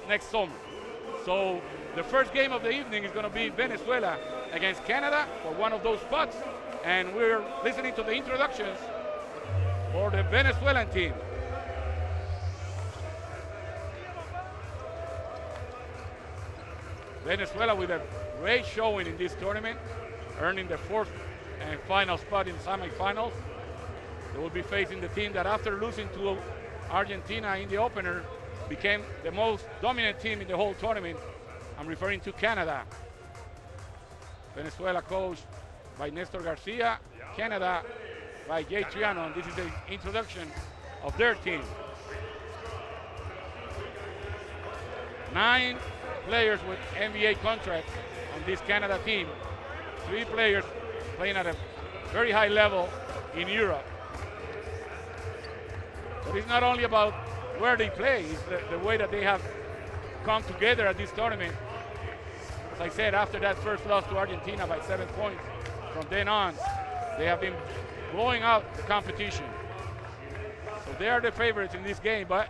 next summer. So the first game of the evening is going to be Venezuela against Canada for one of those spots. And we're listening to the introductions for the Venezuelan team. Venezuela with a great showing in this tournament, earning the fourth and final spot in the semifinals. They will be facing the team that, after losing to Argentina in the opener, became the most dominant team in the whole tournament. I'm referring to Canada. Venezuela coached by Nestor Garcia, Canada by Jay Triano, and this is the introduction of their team. 9 players with NBA contracts on this Canada team. 3 players playing at a very high level in Europe. But it's not only about where they play, it's the way that they have come together at this tournament. As I said, after that first loss to Argentina by 7 points, from then on, they have been blowing out the competition. So they are the favorites in this game, but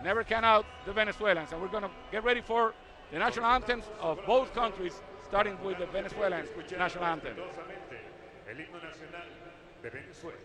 never count out the Venezuelans. And we're going to get ready for the national anthems of both countries, starting with the Venezuelans with the national anthem. El himno nacional de Venezuela.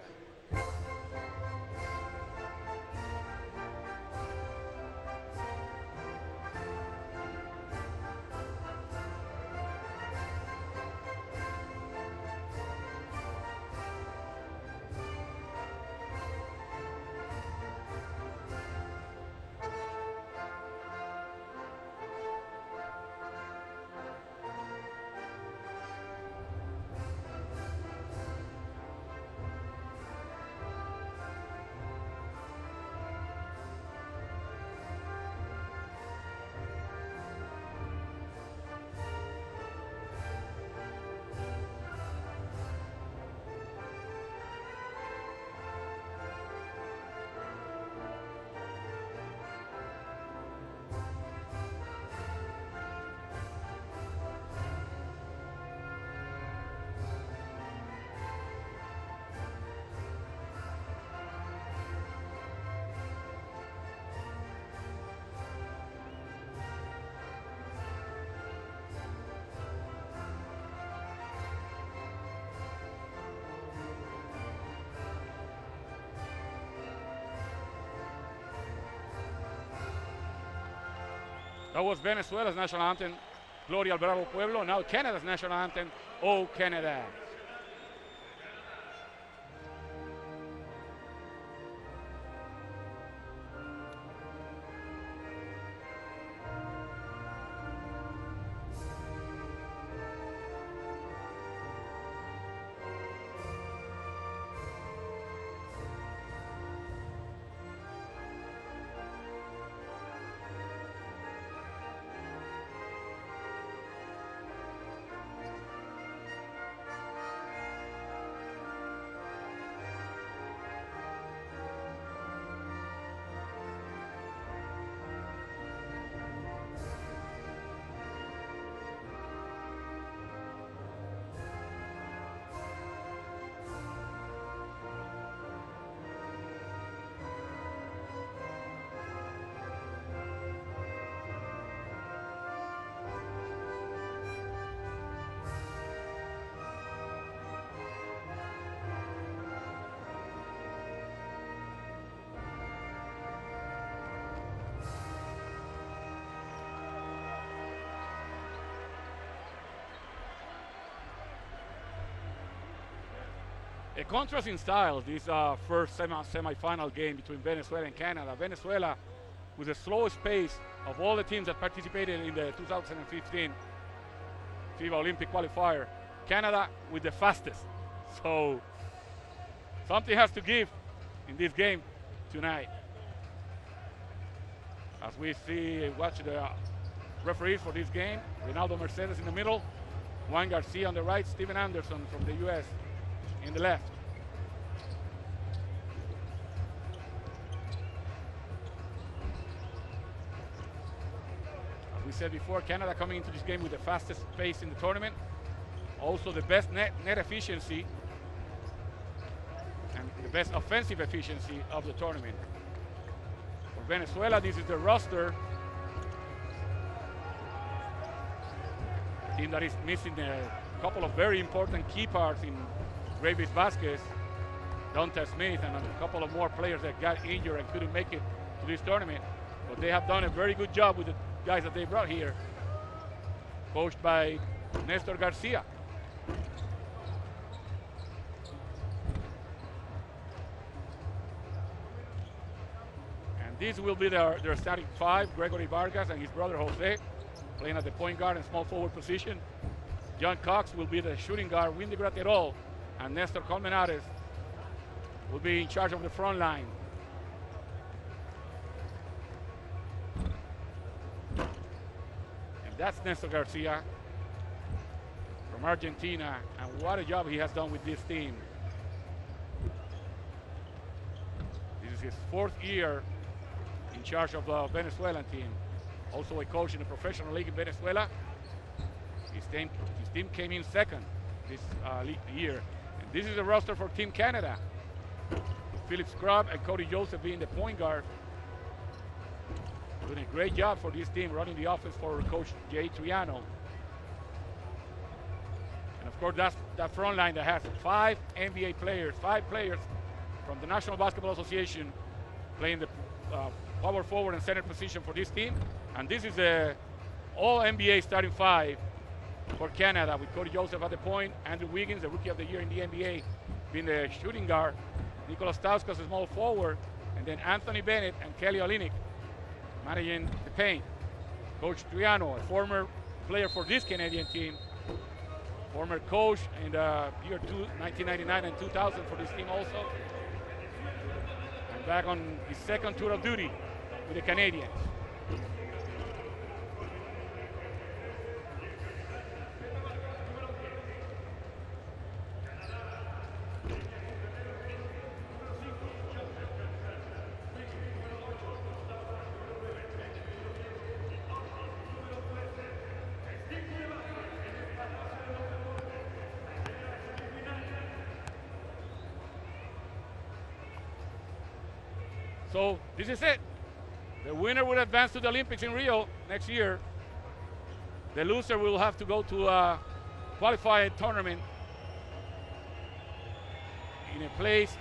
That was Venezuela's national anthem, Gloria al Bravo Pueblo. Now Canada's national anthem, Oh Canada. A contrast in styles, this first semi-final game between Venezuela and Canada. Venezuela with the slowest pace of all the teams that participated in the 2015 FIBA Olympic qualifier. Canada with the fastest. So something has to give in this game tonight. As we see, watch the referees for this game. Ronaldo Mercedes in the middle, Juan Garcia on the right, Steven Anderson from the US in the left. As we said before, Canada coming into this game with the fastest pace in the tournament. Also the best net efficiency and the best offensive efficiency of the tournament. For Venezuela, this is the roster team that is missing a couple of very important key parts in Gravis Vasquez, Dante Smith, and a couple of more players that got injured and couldn't make it to this tournament. But they have done a very good job with the guys that they brought here, coached by Nestor Garcia. And this will be their starting five: Gregory Vargas and his brother Jose, playing at the point guard and small forward position. John Cox will be the shooting guard. Windy Graterol and Nestor Colmenares will be in charge of the front line. And that's Nestor Garcia from Argentina, and what a job he has done with this team. This is his 4th year in charge of the Venezuelan team. Also a coach in the professional league in Venezuela. His team came in 2nd this year. And this is the roster for Team Canada. Philip Scrub and Cody Joseph being the point guard. Doing a great job for this team, running the offense for Coach Jay Triano. And of course, that's that front line that has 5 NBA players, 5 players from the National Basketball Association playing the power forward and center position for this team. And this is the all-NBA starting 5 for Canada, with Cody Joseph at the point, Andrew Wiggins, the Rookie of the Year in the NBA, being the shooting guard, Nicolas Stauskas, a small forward, and then Anthony Bennett and Kelly Olynyk managing the paint. Coach Triano, a former player for this Canadian team, former coach in the year 1999 and 2000 for this team also, and back on his 2nd tour of duty with the Canadians. So this is it. The winner will advance to the Olympics in Rio next year. The loser will have to go to a qualifying tournament in a place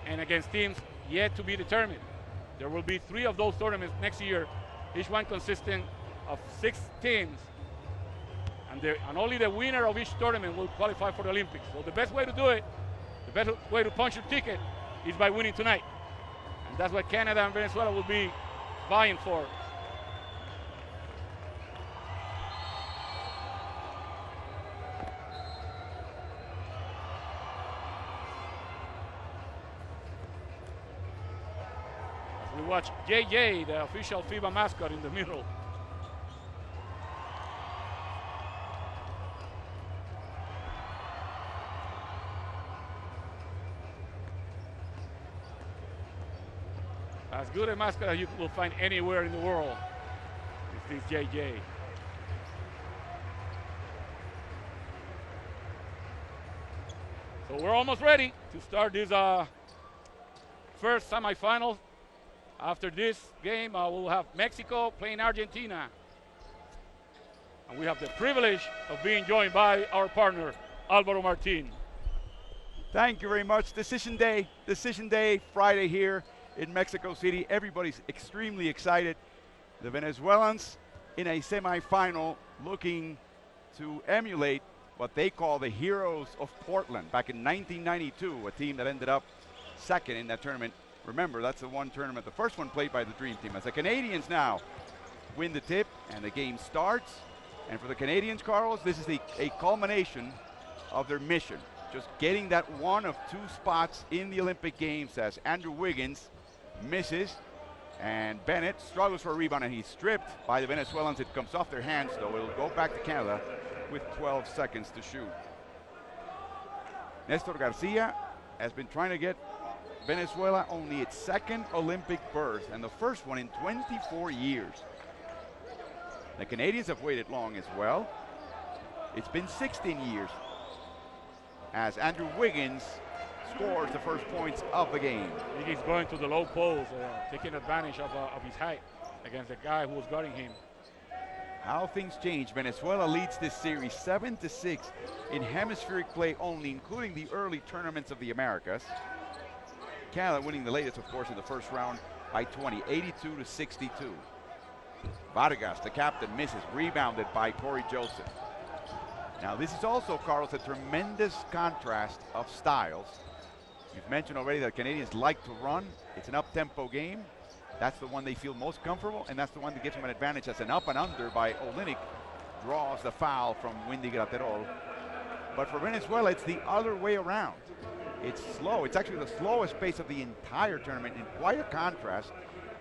and against teams yet to be determined. There will be 3 of those tournaments next year, each one consisting of 6 teams. And only the winner of each tournament will qualify for the Olympics. So the best way to do it, the best way to punch your ticket is by winning tonight. And that's what Canada and Venezuela will be vying for. As we watch JJ, the official FIBA mascot, in the middle. As good a mascot as you will find anywhere in the world is this JJ. So we're almost ready to start this first semifinal. After this game, we'll have Mexico playing Argentina. And we have the privilege of being joined by our partner, Alvaro Martin. Thank you very much. Decision day Friday here in Mexico City. Everybody's extremely excited. The Venezuelans in a semifinal looking to emulate what they call the Heroes of Portland back in 1992, a team that ended up 2nd in that tournament. Remember, that's the one tournament, the first one played by the Dream Team. As the Canadians now win the tip and the game starts. And for the Canadians, Carlos, this is a culmination of their mission. Just getting that one of 2 spots in the Olympic Games, as Andrew Wiggins misses, and Bennett struggles for a rebound, and he's stripped by the Venezuelans. It comes off their hands, though. It'll go back to Canada with 12 seconds to shoot. Nestor Garcia has been trying to get Venezuela only its 2nd Olympic berth, and the first one in 24 years. The Canadians have waited long as well. It's been 16 years as Andrew Wiggins scores the first points of the game. He's going to the low post, taking advantage of his height against the guy who was guarding him. how things change. Venezuela leads this series 7-6 in hemispheric play only, including the early tournaments of the Americas. Canada winning the latest, of course, in the first round by 20, 82-62. Vargas, the captain, misses, rebounded by Corey Joseph. Now this is also, Carlos, a tremendous contrast of styles. You've mentioned already that Canadians like to run. It's an up-tempo game. That's the one they feel most comfortable, and that's the one that gives them an advantage. As an up and under by Olynyk draws the foul from Windy Graterol. But for Venezuela, it's the other way around. It's slow. It's actually the slowest pace of the entire tournament, in quite a contrast.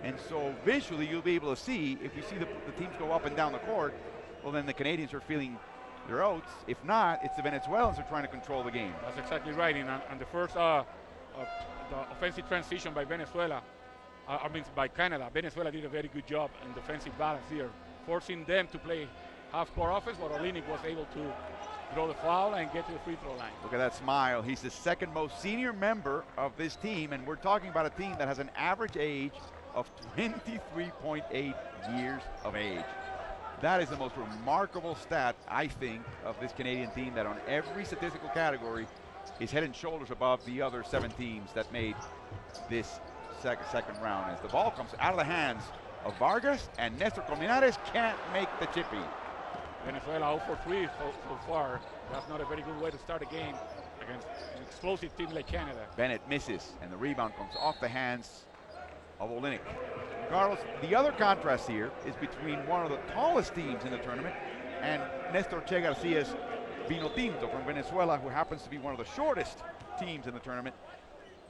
And so visually, you'll be able to see, if you see the teams go up and down the court, well, then the Canadians are feeling their oats. If not, it's the Venezuelans who are trying to control the game. That's exactly right. And the first the offensive transition by Venezuela, by Canada, Venezuela did a very good job in defensive balance here, forcing them to play half-court offense, but Olynyk was able to draw the foul and get to the free throw line. Look at that smile. He's the second most senior member of this team, and we're talking about a team that has an average age of 23.8 years of age. That is the most remarkable stat, I think, of this Canadian team, that on every statistical category is head and shoulders above the other 7 teams that made this second round. As the ball comes out of the hands of Vargas, and Nestor Colmenares can't make the chippy. Venezuela 0 for 3 so far. That's not a very good way to start a game against an explosive team like Canada. Bennett misses, and the rebound comes off the hands of Olynyk. Carlos, the other contrast here is between one of the tallest teams in the tournament and Nestor Che Garcia's Vinotinto from Venezuela, who happens to be one of the shortest teams in the tournament.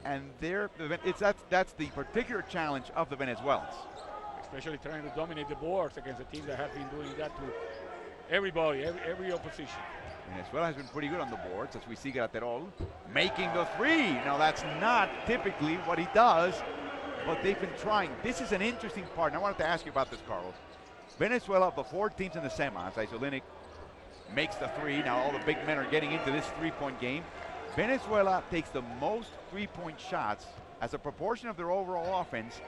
And that's the particular challenge of the Venezuelans. Especially trying to dominate the boards against a team that has been doing that to everybody, every opposition. Venezuela has been pretty good on the boards, as we see Graterol making the three. Now that's not typically what he does, but they've been trying. This is an interesting part, and I wanted to ask you about this, Carlos. Venezuela, of the 4 teams in the semis, Olynyk makes the three. Now all the big men are getting into this three-point game. Venezuela takes the most three-point shots as a proportion of their overall offense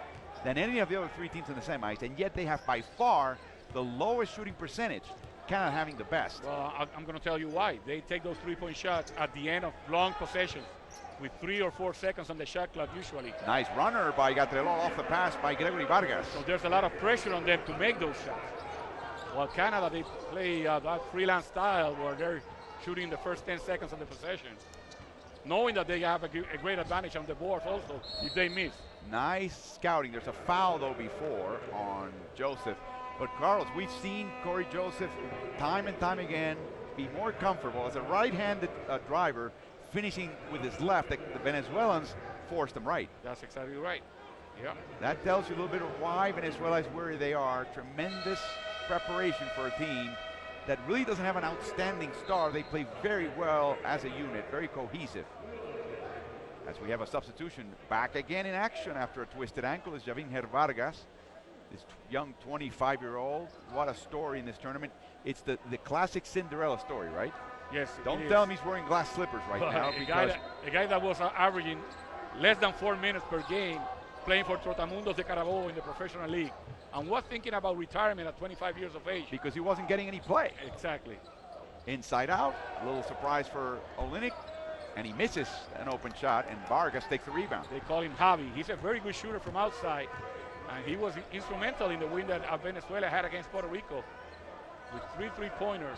than any of the other 3 teams in the semis, and yet they have by far the lowest shooting percentage, Canada having the best. Well, I'm going to tell you why. They take those three-point shots at the end of long possessions with 3 or 4 seconds on the shot clock usually. Nice runner by Graterol off the pass by Gregory Vargas. So there's a lot of pressure on them to make those shots. While Canada, they play that freelance style where they're shooting the first 10 seconds of the possession, knowing that they have a great advantage on the boards also if they miss. Nice scouting. There's a foul, though, before on Joseph. But, Carlos, we've seen Corey Joseph time and time again be more comfortable as a right-handed driver, finishing with his left. The Venezuelans forced him right. That's exactly right. Yeah. That tells you a little bit of why Venezuela is where they are. Tremendous preparation for a team that really doesn't have an outstanding star. They play very well as a unit, very cohesive. As we have a substitution back again in action after a twisted ankle is Javinher Vargas, this young 25-year-old. What a story in this tournament. It's the classic Cinderella story, right? Yes. Don't tell him he's wearing glass slippers right now. A guy that was averaging less than 4 minutes per game playing for Trotamundos de Carabobo in the professional league, and was thinking about retirement at 25 years of age. Because he wasn't getting any play. Exactly. Inside out, a little surprise for Olynyk, and he misses an open shot, and Vargas takes the rebound. They call him Javi. He's a very good shooter from outside, and he was instrumental in the win that Venezuela had against Puerto Rico with 3 three-pointers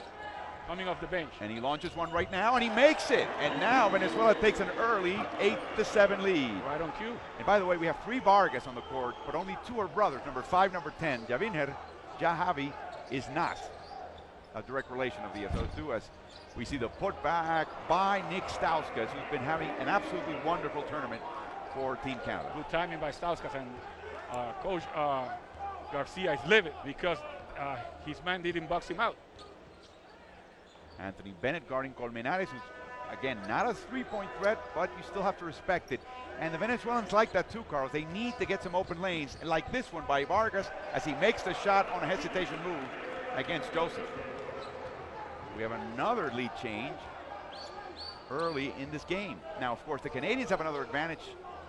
coming off the bench. And he launches one right now, and he makes it. And now Venezuela takes an early 8-7 lead. Right on cue. And by the way, we have 3 Vargas on the court, but only 2 are brothers, number 5, number 10. Javinher Jahavi is not a direct relation of the other 2, as we see the putback by Nick Stauskas, who's been having an absolutely wonderful tournament for Team Canada. Good timing by Stauskas, and Coach Garcia is livid because his man didn't box him out. Anthony Bennett guarding Colmenares, who's, again, not a three-point threat, but you still have to respect it. And the Venezuelans like that too, Carlos. They need to get some open lanes, like this one by Vargas as he makes the shot on a hesitation move against Joseph. We have another lead change early in this game. Now, of course, the Canadians have another advantage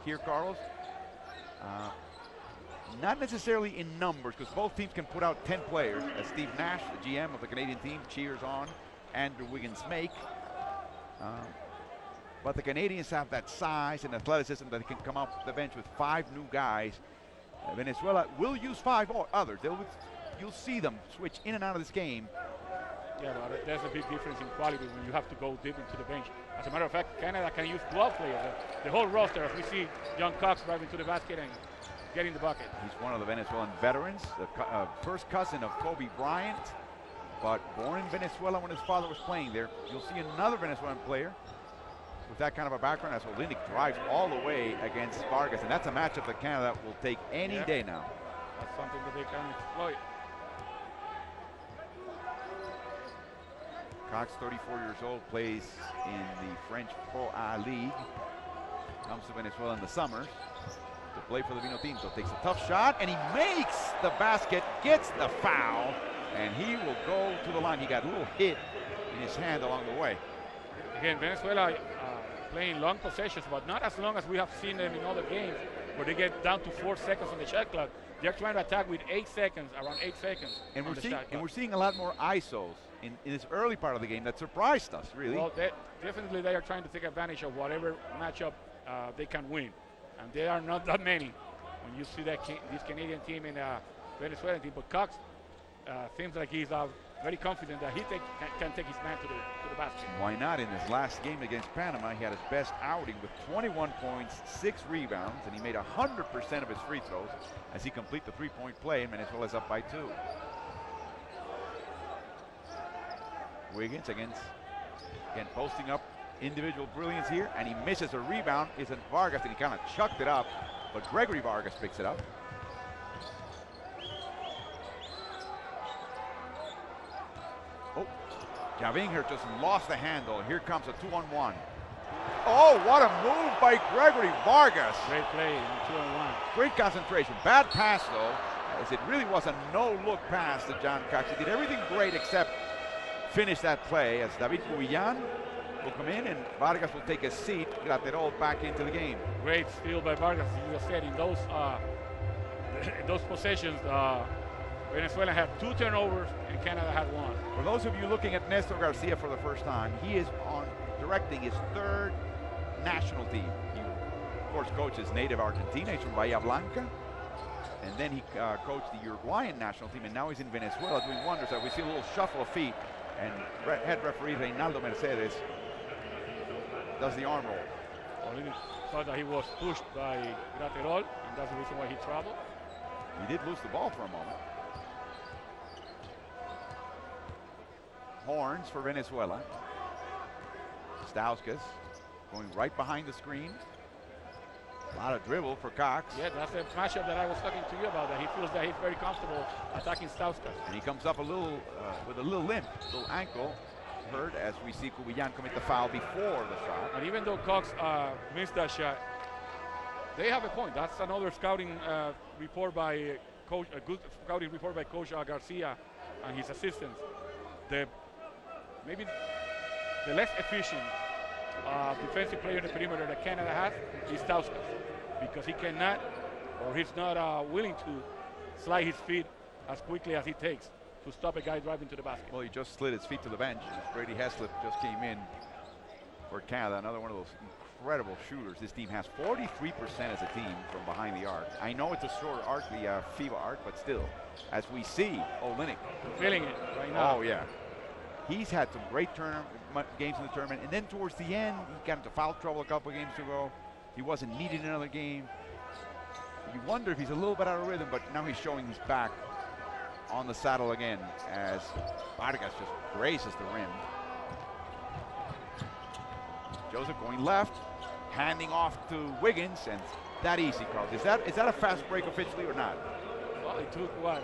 here, Carlos. not necessarily in numbers, because both teams can put out 10 players, as Steve Nash, the GM of the Canadian team, cheers on Andrew Wiggins-Make. But the Canadians have that size and athleticism that they can come off the bench with 5 new guys. Venezuela will use 5 or others. You'll see them switch in and out of this game. Yeah, but there's a big difference in quality when you have to go deep into the bench. As a matter of fact, Canada can use 12 players. The whole roster, as we see John Cox driving to the basket and getting the bucket. He's one of the Venezuelan veterans, the first cousin of Kobe Bryant, but born in Venezuela when his father was playing there. You'll see another Venezuelan player with that kind of a background as Olynyk drives all the way against Vargas, and that's a matchup that Canada will take any day now. That's something that they can exploit. Cox, 34 years old, plays in the French Pro A League. Comes to Venezuela in the summers to play for the Vino team. So takes a tough shot, and he makes the basket, gets the foul, and he will go to the line. He got a little hit in his hand along the way. Again, Venezuela playing long possessions, but not as long as we have seen them in other games, where they get down to 4 seconds on the shot clock. They're trying to attack with 8 seconds, around 8 seconds. And we're seeing a lot more ISOs in this early part of the game that surprised us, really. Well, definitely they are trying to take advantage of whatever matchup they can win, and there are not that many. When you see that this Canadian team and Venezuelan team, but Cox seems like he's very confident that he can take his man to the basket. Why not? In his last game against Panama, he had his best outing with 21 points, 6 rebounds, and he made 100% of his free throws as he completed the 3-point play, and Venezuela's up by 2. Wiggins again posting up individual brilliance here, and he misses a rebound. Isn't Vargas, and he kind of chucked it up, but Gregory Vargas picks it up. Oh, Javinger just lost the handle. Here comes a 2-on-1. Oh, what a move by Gregory Vargas. Great play in the 2-on-1. Great concentration. Bad pass, though, as it really was a no-look pass to John Cox. He did everything great except finish that play, as David Cubillan will come in and Vargas will take a seat, got it all back into the game. Great steal by Vargas. As you said, in those possessions, Venezuela had 2 turnovers and Canada had 1. For those of you looking at Nestor Garcia for the first time, he is directing his 3rd national team. He, of course, coaches native Argentina. He's from Bahia Blanca. And then he coached the Uruguayan national team, and now he's in Venezuela doing wonders. We see a little shuffle of feet, and head referee Reynaldo Mercedes does the arm roll. Well, he thought that he was pushed by Graterol, and that's the reason why he traveled. He did lose the ball for a moment. Horns for Venezuela. Stauskas going right behind the screen. A lot of dribble for Cox. Yeah, that's the matchup that I was talking to you about, that he feels that he's very comfortable attacking Stauskas. And he comes up a little with a little limp, little ankle hurt, as we see Cubillan commit the foul before the shot. And even though Cox missed that shot, they have a point. That's another scouting report by coach, a good scouting report by Coach Garcia and his assistants. Maybe the less efficient defensive player in the perimeter that Canada has is Stauskas, because he cannot, or he's not willing to slide his feet as quickly as he takes to stop a guy driving to the basket. Well, he just slid his feet to the bench. Brady Heslip just came in for Canada, another one of those incredible shooters. This team has 43% as a team from behind the arc. I know it's a short arc, the FIBA arc, but still, as we see, Olynyk feeling it right now. Oh, yeah. He's had some great games in the tournament, and then towards the end, he got into foul trouble a couple of games ago. He wasn't needed in another game. You wonder if he's a little bit out of rhythm, but now he's showing he's back on the saddle again as Vargas just grazes the rim. Joseph going left, handing off to Wiggins, and that easy, Carl. Is that a fast break officially or not? Well, it took, what,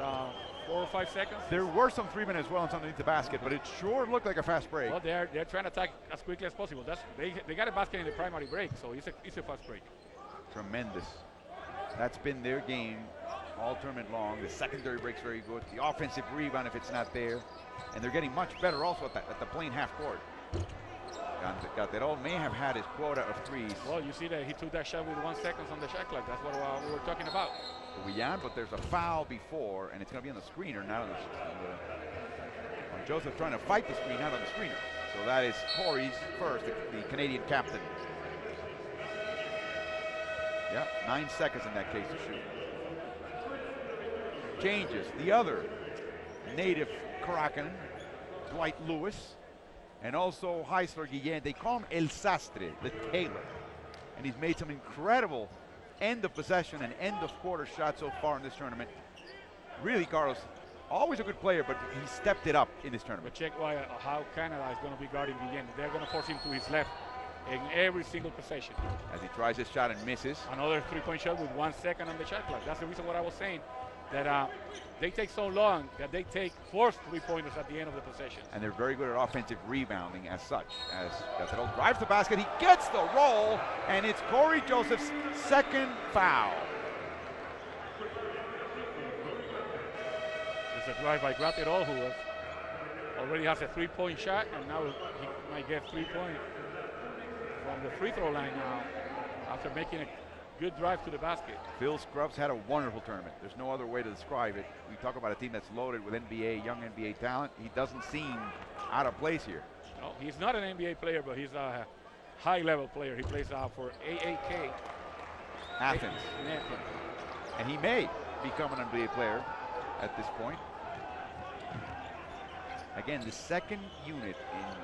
4 or 5 seconds? There were some 3 minutes well underneath the basket, but it sure looked like a fast break. Well, they're trying to attack as quickly as possible. They got a basket in the primary break, so it's a fast break. Tremendous. That's been their game all tournament long. The secondary break's very good. The offensive rebound, if it's not there. And they're getting much better also at the plain half court. Calderón may have had his quota of threes. Well, you see that he took that shot with 1 second on the shot clock. That's what we were talking about. Guyan, but there's a foul before, and it's going to be on the screener, not on Joseph trying to fight the screen, not on the screener. So that is Corey's first, the Canadian captain. Yeah, 9 seconds in that case to shoot. Changes. The other native Caracan, Dwight Lewis, and also Heisler Guillen. They call him El Sastre, the tailor. And he's made some incredible end of possession and end of quarter shots so far in this tournament. Really, Carlos, always a good player, but he stepped it up in this tournament. But check how Canada is going to be guarding Guillen. They're going to force him to his left in every single possession. As he tries his shot and misses. Another three-point shot with 1 second on the shot clock. That's the reason what I was saying, that they take so long that they take forced three-pointers at the end of the possession. And they're very good at offensive rebounding as such. As Calderón drives the basket, he gets the roll, and it's Corey Joseph's second foul. There's a drive by Graterol, who already has a three-point shot, and now he might get 3 points from the free throw line now after making a good drive to the basket. Phil Scruggs had a wonderful tournament. There's no other way to describe it. We talk about a team that's loaded with young NBA talent. He doesn't seem out of place here. No, he's not an NBA player, but he's a high-level player. He plays for AAK. Athens. And he may become an NBA player at this point. Again, the second unit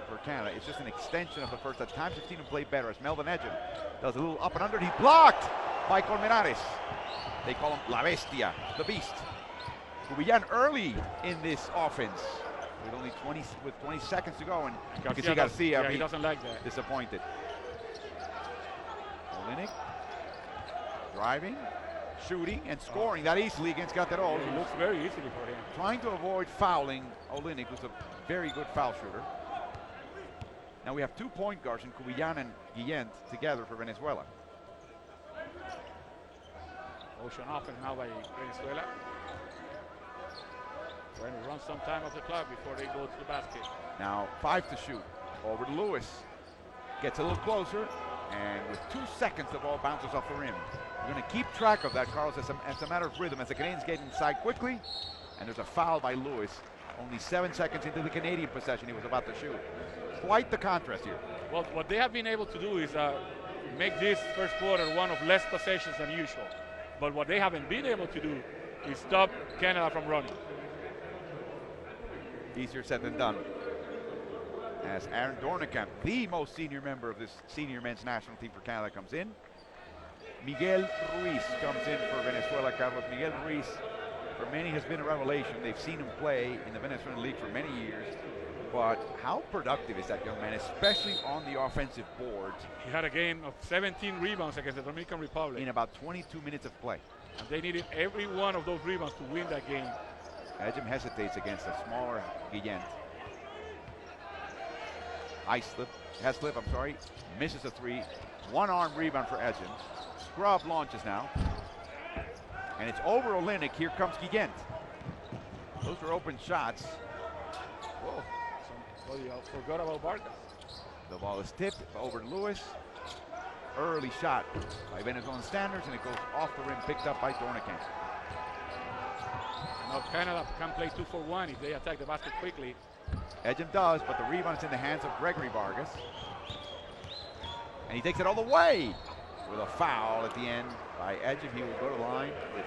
for Canada is just an extension of the first. At times we've seen him play better as Melvin Edgem does a little up and under. He's blocked by Colmenares. They call him La Bestia, the Beast. Guillen early in this offense with only 20 seconds to go, and you can see Garcia he doesn't like that. Disappointed. Olynyk driving, shooting, and scoring that easily against Calderón. It looks very easily for him. Trying to avoid fouling Olynyk, who's a very good foul shooter. Now we have 2 point guards in Guillen and Guillen together for Venezuela. Motion offense now by Venezuela. Trying to run some time off the clock before they go to the basket. Now 5 to shoot. Over to Lewis. Gets a little closer, and with 2 seconds the ball bounces off the rim. We're going to keep track of that, Carlos, as a matter of rhythm, as the Canadians get inside quickly, and there's a foul by Lewis. Only 7 seconds into the Canadian possession he was about to shoot. Quite the contrast here. Well, what they have been able to do is make this first quarter one of less possessions than usual. But what they haven't been able to do is stop Canada from running. Easier said than done. As Aaron Dornekamp, the most senior member of this senior men's national team for Canada, comes in. Miguel Ruiz comes in for Venezuela, Carlos. Miguel Ruiz, for many, has been a revelation. They've seen him play in the Venezuelan league for many years. But how productive is that young man, especially on the offensive boards? He had a game of 17 rebounds against the Dominican Republic in about 22 minutes of play. And they needed every one of those rebounds to win that game. Edgem hesitates against a smaller Guillen. Heslip, misses a 3. One-arm rebound for Edgem. Scrub launches now. And it's over Olynyk. Here comes Guillen. Those are open shots. Whoa. Somebody forgot about Vargas. The ball is tipped over to Lewis. Early shot by Venezuelan standards, and it goes off the rim, picked up by Dornekamp. Now Canada can play 2-for-1 if they attack the basket quickly. Edgem does, but the rebound is in the hands of Gregory Vargas. And he takes it all the way with a foul at the end by Edgem. He will go to the line with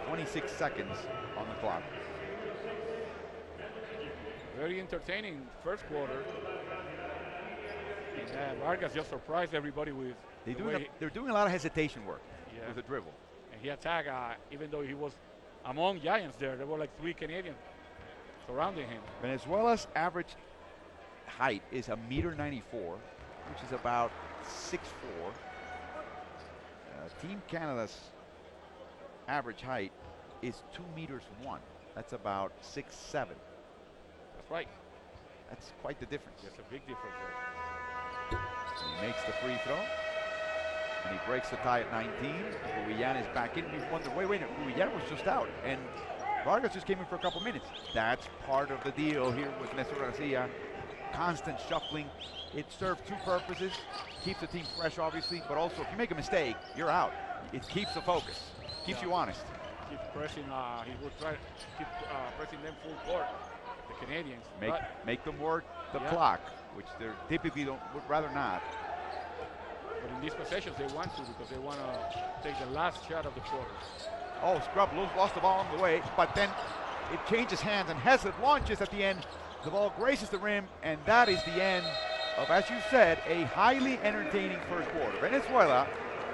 26 seconds on the clock. Very entertaining first quarter. And Vargas just surprised everybody with they're doing a lot of hesitation work with the dribble. And he attacked, even though he was among giants there were like 3 Canadians surrounding him. Venezuela's average height is 1.94 m, which is about 6'4". Team Canada's average height is 2'1 m. That's about 6'7". That's right. That's quite the difference. That's a big difference there. He makes the free throw, and he breaks the tie at 19. Guillen is back in. We wonder, wait, Guillen was just out, and Vargas just came in for a couple minutes. That's part of the deal here with Néstor Garcia constant shuffling. It serves two purposes. Keeps the team fresh, obviously, but also if you make a mistake, you're out. It keeps the focus, keeps you honest. Keep pressing, he will try to keep pressing them full court, the Canadians. Make them work the clock, which they typically would rather not. But in these possessions, they want to because they want to take the last shot of the quarter. Oh, Scrub lost the ball on the way, but then it changes hands and Heslip launches at the end. The ball graces the rim, and that is the end of, as you said, a highly entertaining first quarter. Venezuela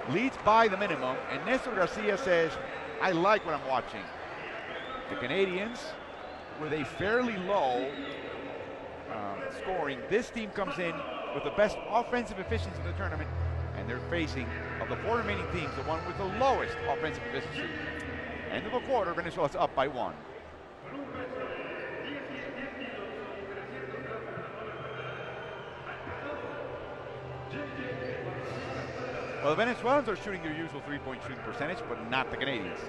leads by the minimum, and Nestor Garcia says, I like what I'm watching. The Canadians, with a fairly low scoring, this team comes in with the best offensive efficiency in the tournament, and they're facing, of the four remaining teams, the one with the lowest offensive efficiency. End of a quarter, Venezuela's up by 1. Well, the Venezuelans are shooting their usual three-point shooting percentage, but not the Canadians.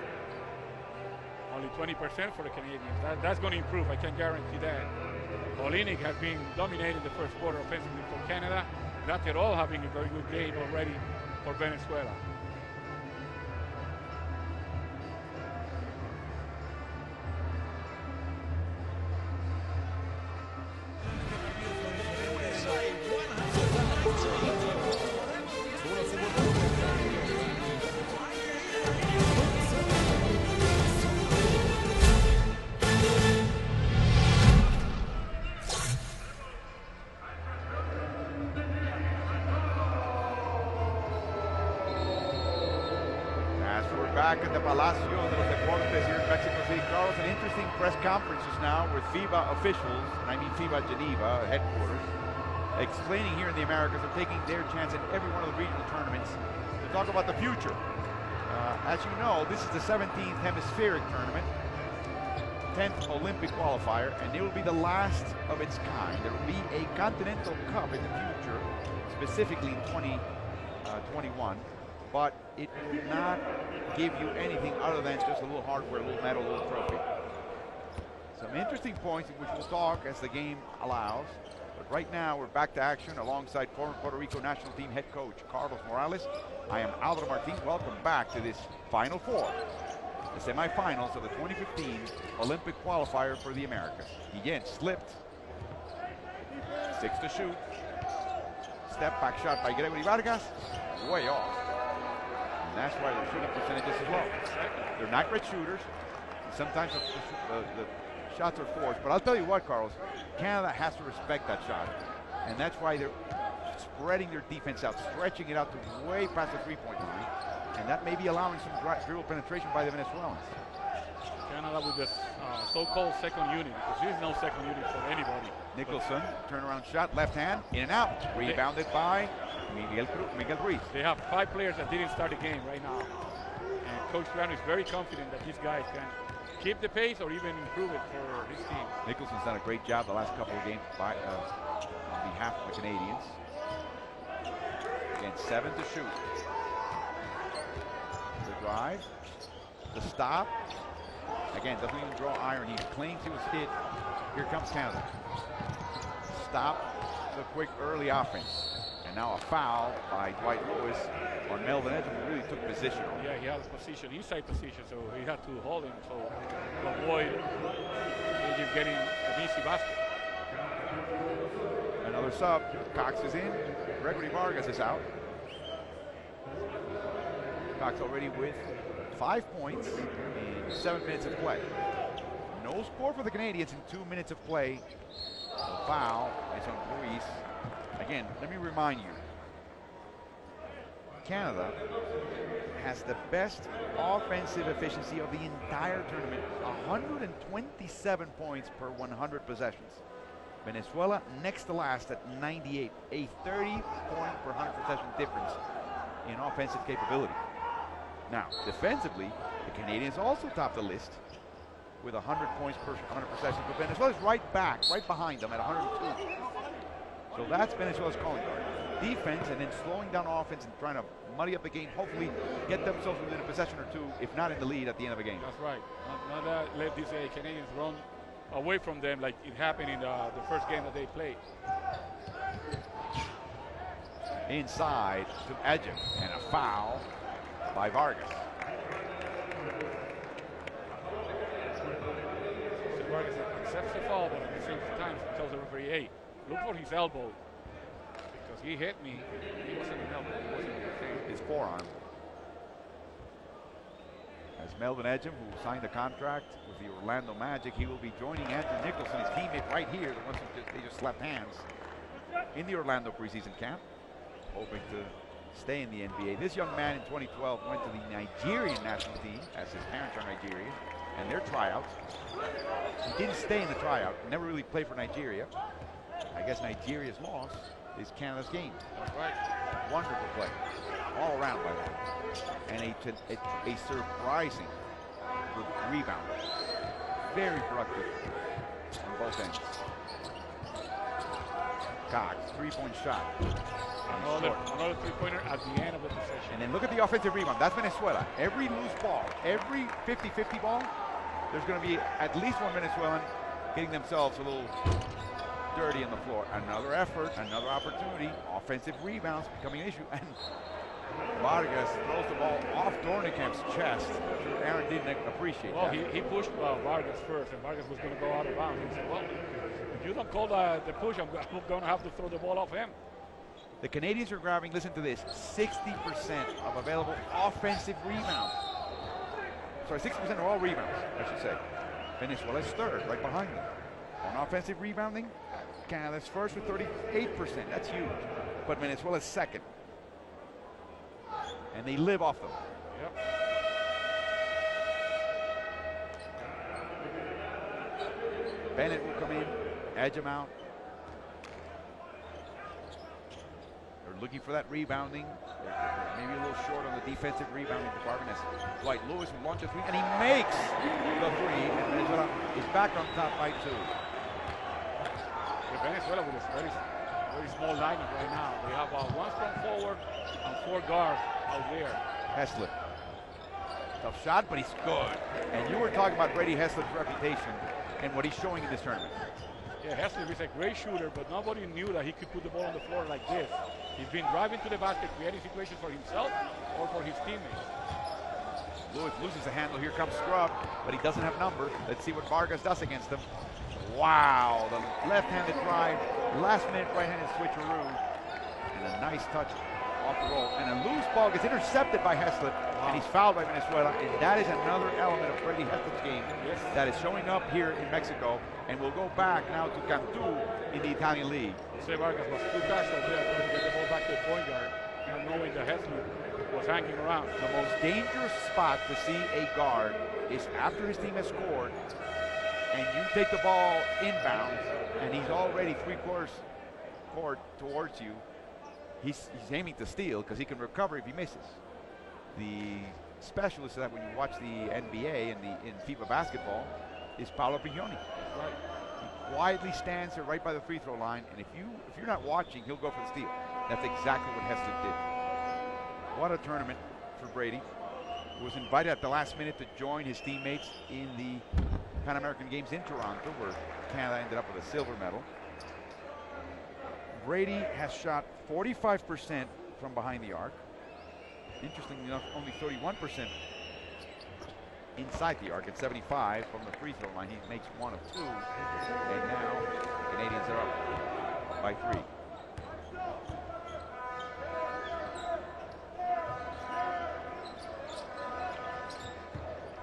Only 20% for the Canadians. That's going to improve, I can guarantee that. Olinik has been dominating the first quarter offensively for Canada. Lateral having a very good game already for Venezuela. Back at the Palacio de los Deportes here in Mexico City, Carlos, an interesting press conferences now with FIBA officials, and I mean FIBA Geneva headquarters, explaining here in the Americas they're taking their chance in every one of the regional tournaments to talk about the future. As you know, this is the 17th hemispheric tournament, 10th Olympic qualifier, and it will be the last of its kind. There will be a Continental Cup in the future, specifically in 2021. But it will not give you anything other than just a little hardware, a little medal, a little trophy. Some interesting points in which we'll talk as the game allows. But right now, we're back to action alongside former Puerto Rico national team head coach Carlos Morales. I am Alvaro Martin. Welcome back to this Final Four, the semifinals of the 2015 Olympic qualifier for the Americas. Again, slipped. 6 to shoot. Step back shot by Gregory Vargas. Way off. And that's why their shooting percentages is low. They're not great shooters. Sometimes the shots are forced. But I'll tell you what, Carlos, Canada has to respect that shot. And that's why they're spreading their defense out, stretching it out to way past the three-point line. And that may be allowing some dribble penetration by the Venezuelans. Canada with this so-called second unit, because there is no second unit for anybody. Nicholson, turnaround shot, left hand, in and out. Rebounded by Miguel Ruiz. They have 5 players that didn't start the game right now. And Coach Grano is very confident that these guys can keep the pace or even improve it for his team. Nicholson's done a great job the last couple of games on behalf of the Canadians. Again, 7 to shoot. The drive, the stop. Again, doesn't even draw iron. He clings to his hit. Here comes Canada. Stop the quick early offense. And now a foul by Dwight Lewis on Melvin Edwards, who really took position on him. Yeah, he had a position, inside position, so he had to hold him to avoid him getting an easy basket. Another sub. Cox is in. Gregory Vargas is out. Cox already with 5 points in 7 minutes of play. No score for the Canadians in 2 minutes of play. The foul is on Ruiz. Again, let me remind you, Canada has the best offensive efficiency of the entire tournament, 127 points per 100 possessions. Venezuela next to last at 98, a 30-point per 100 possession difference in offensive capability. Now, defensively, the Canadians also top the list with 100 points per 100 possessions, but Venezuela's right behind them at 102. So that's Venezuela's calling card. Defense and then slowing down offense and trying to muddy up the game, hopefully get themselves within a possession or two, if not in the lead at the end of a game. That's right. Not let these Canadians run away from them like it happened in the first game that they played. Inside to Edgem, and a foul by Vargas. So Vargas accepts the foul, but at the same time he tells the referee, hey, look for his elbow. Because he hit me. He wasn't an elbow, he wasn't his forearm. As Melvin Edgem, who signed the contract with the Orlando Magic, he will be joining Andrew Nicholson, his teammate right here. The ones they just slapped hands in the Orlando preseason camp, hoping to stay in the NBA. This young man in 2012 went to the Nigerian national team, as his parents are Nigerian, and their tryouts. He didn't stay in the tryout, never really played for Nigeria. I guess Nigeria's loss is Canada's game. That's right. Wonderful play, all around by that. And a surprising rebound. Very productive on both ends. Cox, three-point shot. Another three-pointer at the end of the possession. And then look at the offensive rebound. That's Venezuela. Every loose ball, every 50-50 ball, there's going to be at least one Venezuelan getting themselves a little dirty on the floor. Another effort, another opportunity. Offensive rebounds becoming an issue. And Vargas throws the ball off Dornicamp's chest. Aaron didn't appreciate that. He pushed Vargas first, and Vargas was going to go out of bounds. He said, well, if you don't call the push, I'm going to have to throw the ball off him. The Canadians are grabbing, listen to this, 60% of available offensive rebounds. Sorry, 60% of all rebounds, I should say. Venezuela's third, right behind them. On offensive rebounding, Canada's first with 38%. That's huge. But Venezuela's second. And they live off them. Yep. Bennett will come in, edge him out. They're looking for that rebounding. They're maybe a little short on the defensive rebounding department as Dwight Lewis will launch a three, and he makes the three, and Venezuela is back on top by two. Venezuela with a very small lineup right now. They have one strong forward and 4 guards out there. Heslip. Tough shot, but he's good. And you were talking about Brady Heslip's reputation and what he's showing in this tournament. Yeah, Heslip is a great shooter, but nobody knew that he could put the ball on the floor like this. He's been driving to the basket, creating situations for himself or for his teammates. Lewis loses the handle. Here comes Scrub, but he doesn't have numbers. Let's see what Vargas does against him. Wow, the left-handed drive, last-minute right-handed switcheroo, and a nice touch off the roll. And a loose ball gets intercepted by Heslip, and he's fouled by Venezuela. And that is another element of Brady Heslip's game that is showing up here in Mexico. And we'll go back now to Cantu in the Italian league. Jose Vargas was too fast over there trying to get the ball back to the point guard, not knowing that Heslip was hanging around. The most dangerous spot to see a guard is after his team has scored, and you take the ball inbounds, and he's already 3/4 court towards you. He's aiming to steal because he can recover if he misses. The specialist that when you watch the NBA and in FIBA basketball is Paolo Pignoni. Right. He quietly stands there right by the free throw line, and if you're not watching, he'll go for the steal. That's exactly what Heslip did. What a tournament for Brady. He was invited at the last minute to join his teammates in the Pan American Games in Toronto, where Canada ended up with a silver medal. Brady has shot 45% from behind the arc. Interestingly enough, only 31% inside the arc at 75 from the free throw line. He makes 1 of 2, and now the Canadians are up by 3.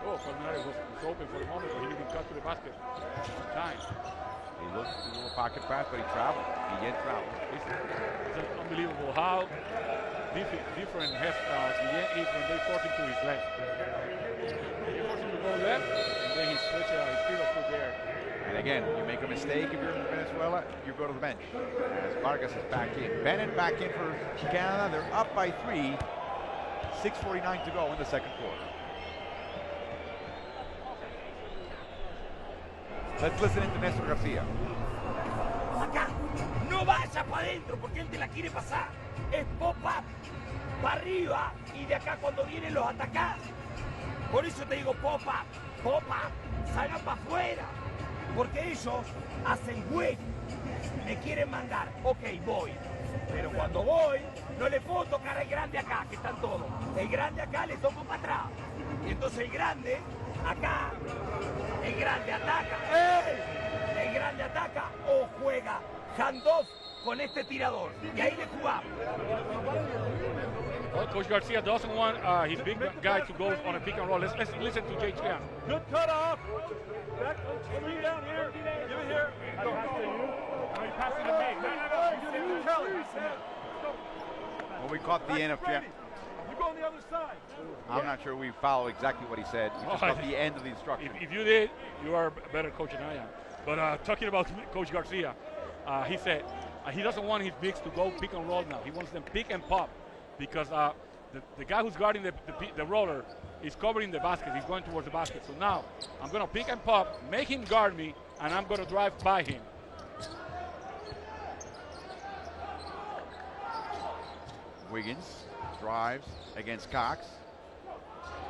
Oh, Palmieri was open for the moment, but he didn't cut to the basket in time. He looked to do a pocket pass, but he traveled. He yet traveled. It's unbelievable how different Guillen is when they force him to his left. They force him to go left, and then he switches his feet up to there. And again, you make a mistake if you're in Venezuela, you go to the bench. As Vargas is back in. Bennett back in for Canada. They're up by 3. 6:49 to go in the second quarter. Let's listen into Néstor García. Acá, no vaya para adentro porque él te la quiere pasar. Es pop-up, para arriba y de acá cuando vienen los atacás. Por eso te digo pop-up, salgan para afuera. Porque ellos hacen güey, me quieren mandar, ok, voy. Pero cuando voy, no le puedo tocar al grande acá, que están todos. El grande acá le toco para atrás. Y entonces el grande acá, el grande ataca. ¡Ey! El grande ataca o juega handoff con este tirador. Y ahí le jugamos. Well, Coach Garcia doesn't want his big guy to go on a pick and roll. Let's listen to Jay Trian. Good cutoff. Back, bring down here. Give it here. Go. No, you pass it to me. No. Kelly. Well, we caught the end of Jam. You go on the other side. I'm not sure we follow exactly what he said. We just got the end of the instruction. If you did, you are a better coach than I am. But talking about Coach Garcia, he said he doesn't want his bigs to go pick and roll now. He wants them pick and pop because the guy who's guarding the roller is covering the basket. He's going towards the basket. So now I'm going to pick and pop, make him guard me, and I'm going to drive by him. Wiggins drives against Cox,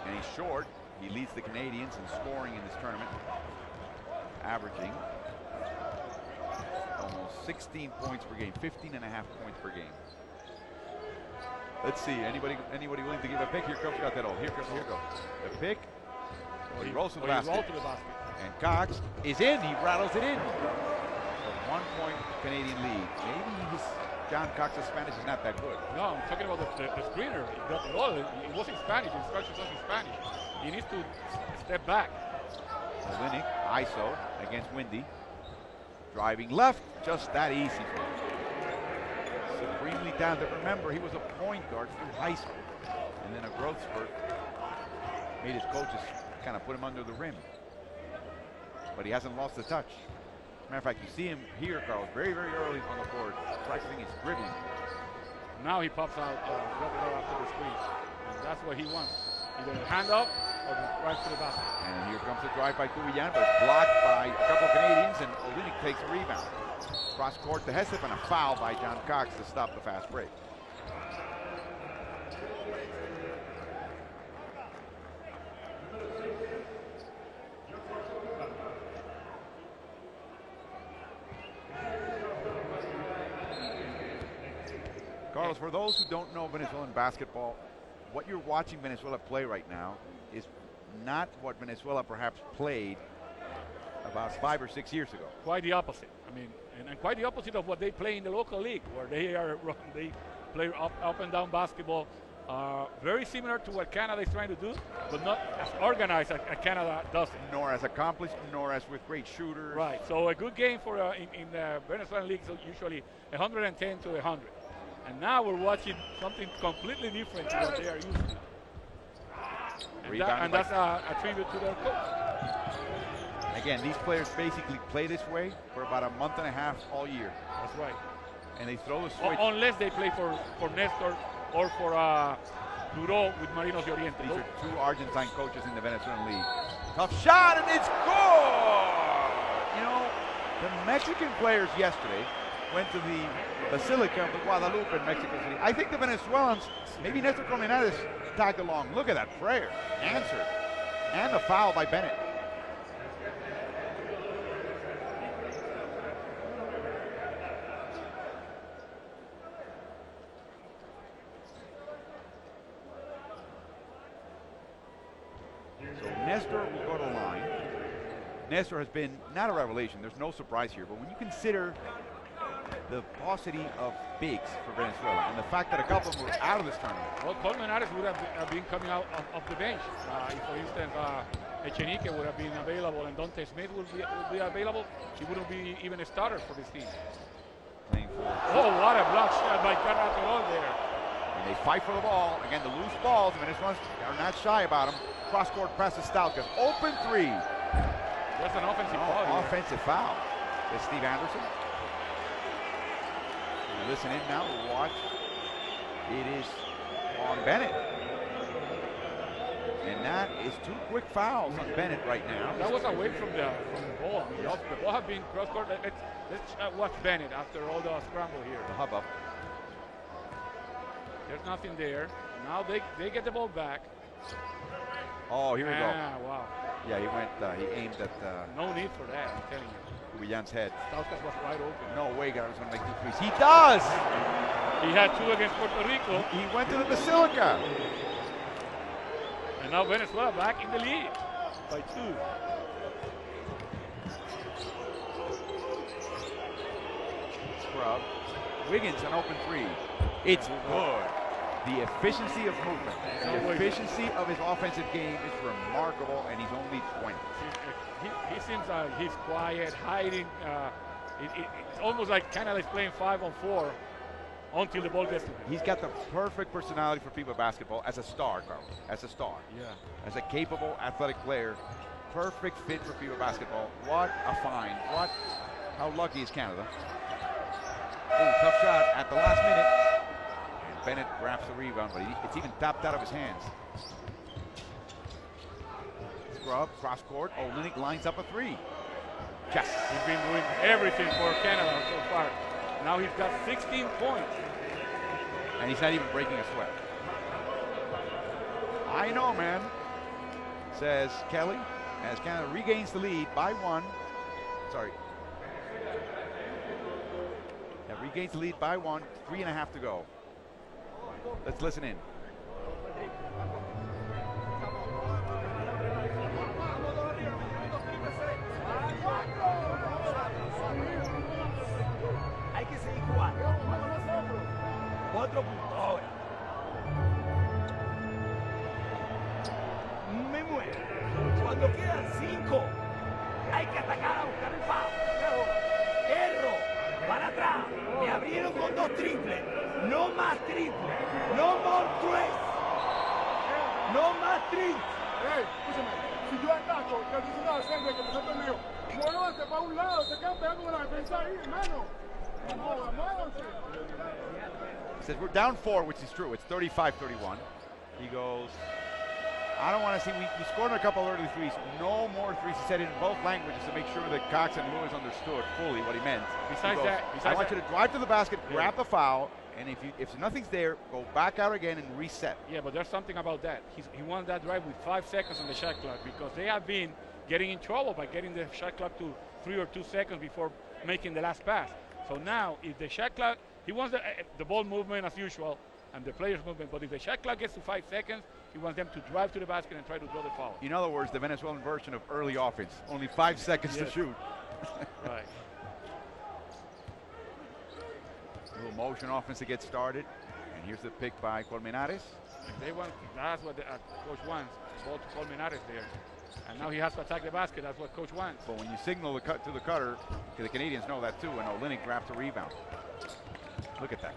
and he's short. He leads the Canadians in scoring in this tournament, averaging almost 16 points per game, 15 and a half points per game. Let's see, anybody willing to give a pick? Here comes Gatero. Here goes the pick. Oh, he rolls to the basket. And Cox is in. He rattles it in. A 1 point Canadian lead. Maybe John Cox's Spanish is not that good. No, I'm talking about the screener. It was in Spanish. The instructions was in Spanish. He needs to step back. Olenek, ISO against Windy. Driving left, just that easy for him. Supremely talented. Remember, he was a point guard through high school. And then a growth spurt made his coaches kind of put him under the rim. But he hasn't lost the touch. Matter of fact, you see him here, Carlos, very, very early on the board, practicing his dribbling. Now he pops out after the screen. And that's what he wants. Either a hand up or right to the basket. And here comes the drive by Cubillan, but blocked by a couple of Canadians, and Olenek takes a rebound. Cross court to Hesep, and a foul by John Cox to stop the fast break. Carlos, for those who don't know Venezuelan basketball, what you're watching Venezuela play right now is not what Venezuela perhaps played about 5 or 6 years ago. Quite the opposite. I mean, and quite the opposite of what they play in the local league, where they play up and down basketball. Very similar to what Canada is trying to do, but not as organized as Canada does it. Nor as accomplished, nor as with great shooters. Right. So a good game for in the Venezuelan league is usually 110 to 100. And now we're watching something completely different to what they are used to. And that's a tribute to their coach. Again, these players basically play this way for about a month and a half all year. That's right. And they throw the switch. Unless they play for Nestor or for Duro with Marinos de Oriente. These are two Argentine coaches in the Venezuelan league. Tough shot, and it's good! You know, the Mexican players yesterday went to the Basilica of the Guadalupe in Mexico City. I think the Venezuelans, maybe Nestor Colmenares, tagged along. Look at that prayer. Answered. And the foul by Bennett. So Nestor will go to the line. Nestor has been not a revelation. There's no surprise here. But when you consider the paucity of bigs for Venezuela and the fact that a couple of them were out of this tournament. Well, Colmenares would have been coming out of the bench. If, for instance, Echenique would have been available and Dante Smith would be available, he wouldn't be even a starter for this team. Playing for. Oh, what a block shot by Carratolol there. And they fight for the ball. Again, the loose balls. The Venezuelans are not shy about them. Cross-court pass to Stalkas. Open three. That's an offensive foul. Offensive foul. It's Steve Anderson. Listen in now to watch. It is on Bennett. And that is 2 quick fouls on Bennett right now. That was away from the ball. The ball had been cross-court. Let's watch Bennett after all the scramble here. The hubbub. There's nothing there. Now they get the ball back. Oh, here we go. Ah, wow. Yeah, he went. He aimed at No need for that, I'm telling you. Willian's head. Stauskas was wide open. No way, guy was going to make 2 threes. He does. He had 2 against Puerto Rico, He went to the Basilica. and now Venezuela back in the lead by 2. Scrub. Wiggins, an open 3. It's good. The efficiency of movement, the efficiency of his offensive game is remarkable, and he's only 20. He seems like he's quiet, hiding. It's almost like kind of like playing 5-on-4 until the ball gets to him. He's got the perfect personality for FIBA basketball as a star, Carl. As a star. Yeah. As a capable, athletic player. Perfect fit for FIBA basketball. What a find. How lucky is Canada? Oh, tough shot at the last minute. And Bennett grabs the rebound, but it's even tapped out of his hands. Scrub, cross court. Olynyk lines up a 3. Yes. He's been doing everything for Canada so far. Now he's got 16 points. And he's not even breaking a sweat. I know, man, says Kelly, as Canada regains the lead by 1. Sorry. Yeah, regains the lead by 1. 3.5 to go. Let's listen in. Hay que seguir jugando. Otro punto ahora. Me muero. Cuando quedan 5, hay que atacar a buscar el foul. Erro. Para atrás. Me abrieron con 2 triples. No más triples. No more threes. No más triples. Hey, escúchame, si yo ataco, que el titular siempre que empezó el torneo, muévanse para un lado, se quedan pegando con la defensa ahí, hermano. Muévanse. He says we're down 4, which is true. It's 35-31. He goes, I don't want to see, we scored a couple early threes. No more threes, he said in both languages to make sure that Cox and Lewis understood fully what he meant. Besides that, I want you to drive to the basket, grab the foul, and if nothing's there, go back out again and reset. Yeah, but there's something about that. He won that drive with 5 seconds on the shot clock because they have been getting in trouble by getting the shot clock to 3 or 2 seconds before making the last pass. So now, if the shot clock, he wants the ball movement as usual and the players' movement, but if the shot clock gets to 5 seconds, he wants them to drive to the basket and try to draw the foul. In other words, the Venezuelan version of early offense. Only 5 seconds to shoot. Right. Little motion offense to get started. And here's the pick by Colmenares. They want, that's what Coach wants, ball to Colmenares there. And now he has to attack the basket, that's what Coach wants. But when you signal the cut to the cutter, the Canadians know that too, and Olynyk grabs a rebound. Look at that,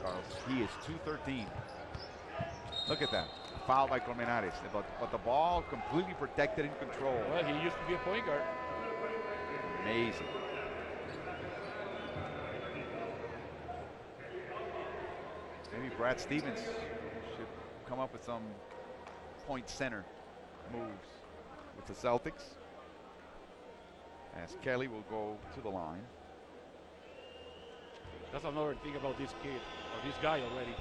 Carlos. He is 2-13. Look at that. Foul by Colmenares, but the ball completely protected and controlled. Well, he used to be a point guard. Amazing. Maybe Brad Stevens should come up with some point center moves with the Celtics. As Kelly will go to the line. That's another thing about this kid, or this guy already.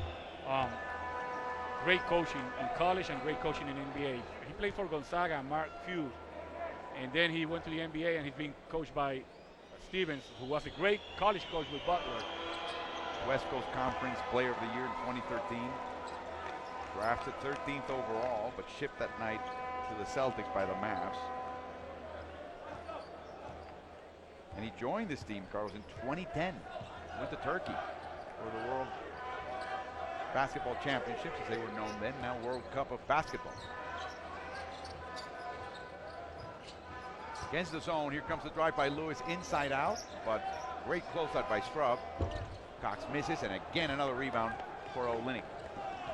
Great coaching in college and great coaching in NBA. He played for Gonzaga and Mark Few, and then he went to the NBA and he's being coached by Stevens, who was a great college coach with Butler. West Coast Conference Player of the Year in 2013. Drafted 13th overall, but shipped that night to the Celtics by the Mavs. And he joined this team, Carlos, in 2010. Went to Turkey for the World Basketball Championships, as they were known then, now World Cup of Basketball. Against the zone, here comes the drive by Lewis, inside out, but great closeout by Scrub. Cox misses, and again another rebound for Olynyk.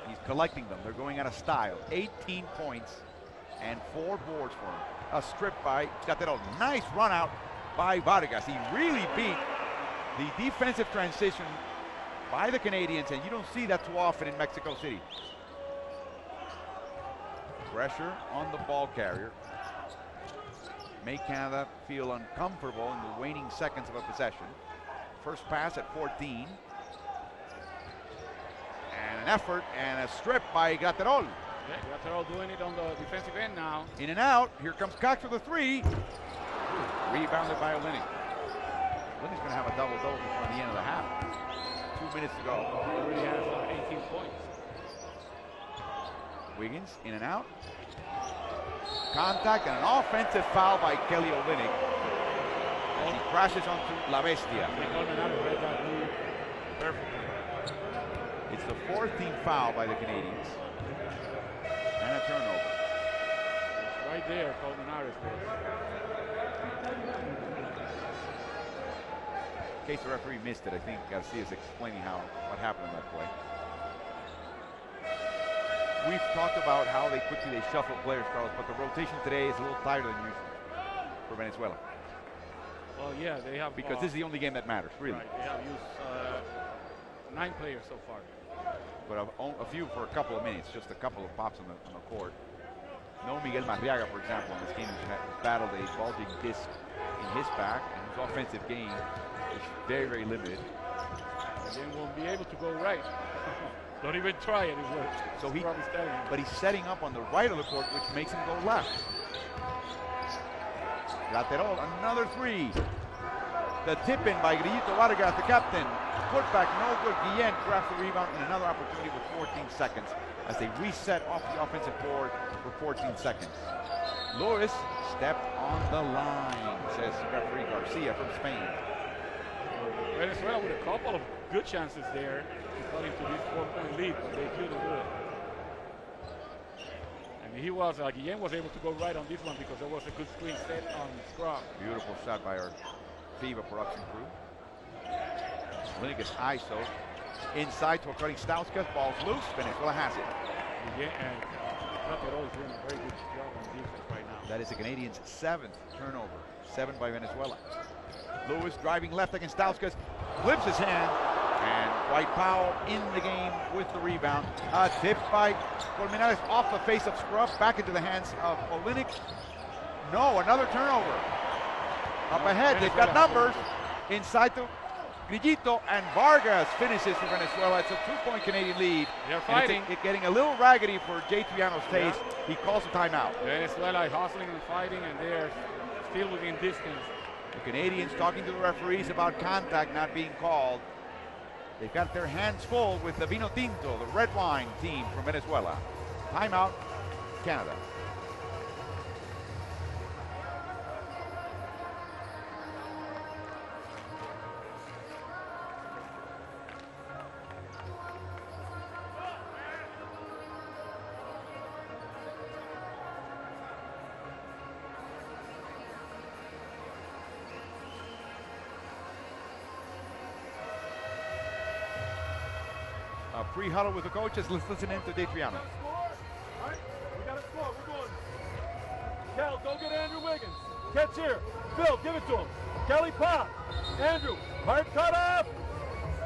He's collecting them. They're going out of style. 18 points and 4 boards for him. A strip by Gatero. Nice run out by Vargas. He really beat the defensive transition by the Canadians, and you don't see that too often in Mexico City. Pressure on the ball carrier. Make Canada feel uncomfortable in the waning seconds of a possession. First pass at 14. And an effort and a strip by Graterol. Okay, they're all doing it on the defensive end now. In and out. Here comes Cox with a three. Rebounded by Olynyk. Olynyk's going to have a double-double before the end of the half. 2 minutes to go. He already has 18 points. Wiggins in and out. Contact and an offensive foul by Kelly Olynyk. As he crashes onto La Bestia. Read that move perfectly. It's the 4th team foul by the Canadians. And a turnover. It's right there, Colmenares. In case the referee missed it, I think Garcia's explaining what happened in that play. We've talked about how quickly they shuffle players, Carlos, but the rotation today is a little tighter than usual for Venezuela. Well, yeah, they have. Because this is the only game that matters, really. Right, they have used 9 players so far. But a few for a couple of minutes, just a couple of pops on the court. No Miguel Marriaga, for example, in this game who's battled a bulging disc in his back, and his offensive game is very, very limited. Again, won't be able to go right. Don't even try it. So but he's setting up on the right of the court, which makes him go left. Lateral, another three. The tip in by Grillito Vargas, the captain. Put back, no good. Guillen grabs the rebound and another opportunity with 14 seconds as they reset off the offensive board for 14 seconds. Lewis stepped on the line, says referee Garcia from Spain. Venezuela with a couple of good chances there to cut into this 4-point lead, but they couldn't do it. And Guillen was able to go right on this one because there was a good screen set on scrum. Beautiful shot by our FIBA production crew. Olynyk is ISO. Inside to a cutting Stauskas. Ball's loose. Venezuela has it. Yeah, and Lateral is doing a very good job on defense right now. That is the Canadians' 7th turnover. 7 by Venezuela. Lewis driving left against Stauskas. Flips his hand. And Dwight Powell in the game with the rebound. Tipped by Colmenares off the face of Scruff. Back into the hands of Olynyk. No, another turnover. Up ahead, they've got numbers. Inside to Grillito, and Vargas finishes for Venezuela. It's a 2-point Canadian lead. They're fighting. It's getting a little raggedy for Jay Triano's taste. Yeah. He calls a timeout. Venezuela is hustling and fighting, and they're still within distance. The Canadians talking to the referees about contact not being called. They've got their hands full with the Vino Tinto, the red wine team from Venezuela. Timeout, Canada. Pre-huddle with the coaches. Let's listen in to Jay Triano. Alright, we got a score. We're going. Cal, go get Andrew Wiggins. Catch here. Phil, give it to him. Kelly, pop. Andrew, hard cut off.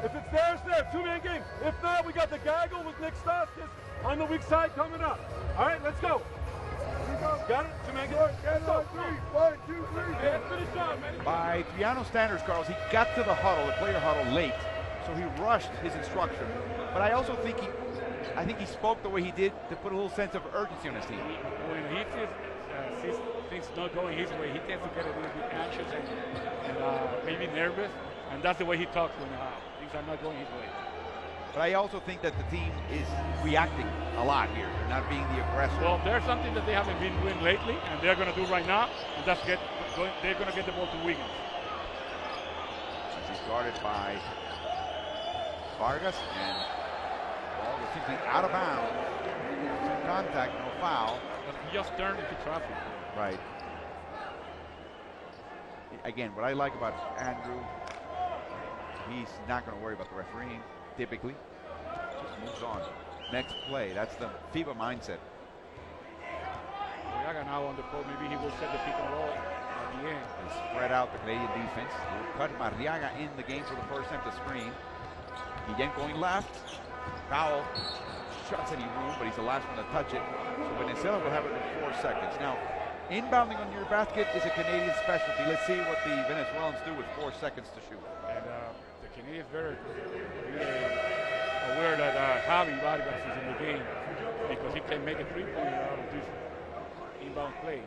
If it's there, it's there. 2-man game. If not, we got the gaggle with Nick Stauskas on the weak side coming up. All right, let's go. Got it? 2-man game. Let's go. 3, 1, 2, 3. Yeah, finish on, man. By Triano standards, Carlos, he got to the huddle, the player huddle, late. So he rushed his instruction. But I also think he spoke the way he did to put a little sense of urgency on his team. When he sees things not going his way, he tends to get a little bit anxious and maybe nervous, and that's the way he talks when things are not going his way. But I also think that the team is reacting a lot here. They're not being the aggressor. Well, there's something that they haven't been doing lately, and they're going to do right now, and that's they're going to get the ball to Wiggins. He's guarded by Vargas, and ball was simply out of bounds. No contact, no foul. But he just turned into traffic. Right. Again, what I like about Andrew, he's not going to worry about the refereeing, typically. Just moves on. Next play, that's the FIBA mindset. Mariaga now on the court, maybe he will set the pick and roll at the end. They spread out the Canadian defense. They'll cut Mariaga in the game for the first time to screen. Guillen going left. Powell shots any room, but he's the last one to touch it. So Venezuela will have it in 4 seconds. Now, inbounding on your basket is a Canadian specialty. Let's see what the Venezuelans do with 4 seconds to shoot. And the Canadians better be aware that Javi Vargas is in the game because he can make a three-pointer out of this inbound play.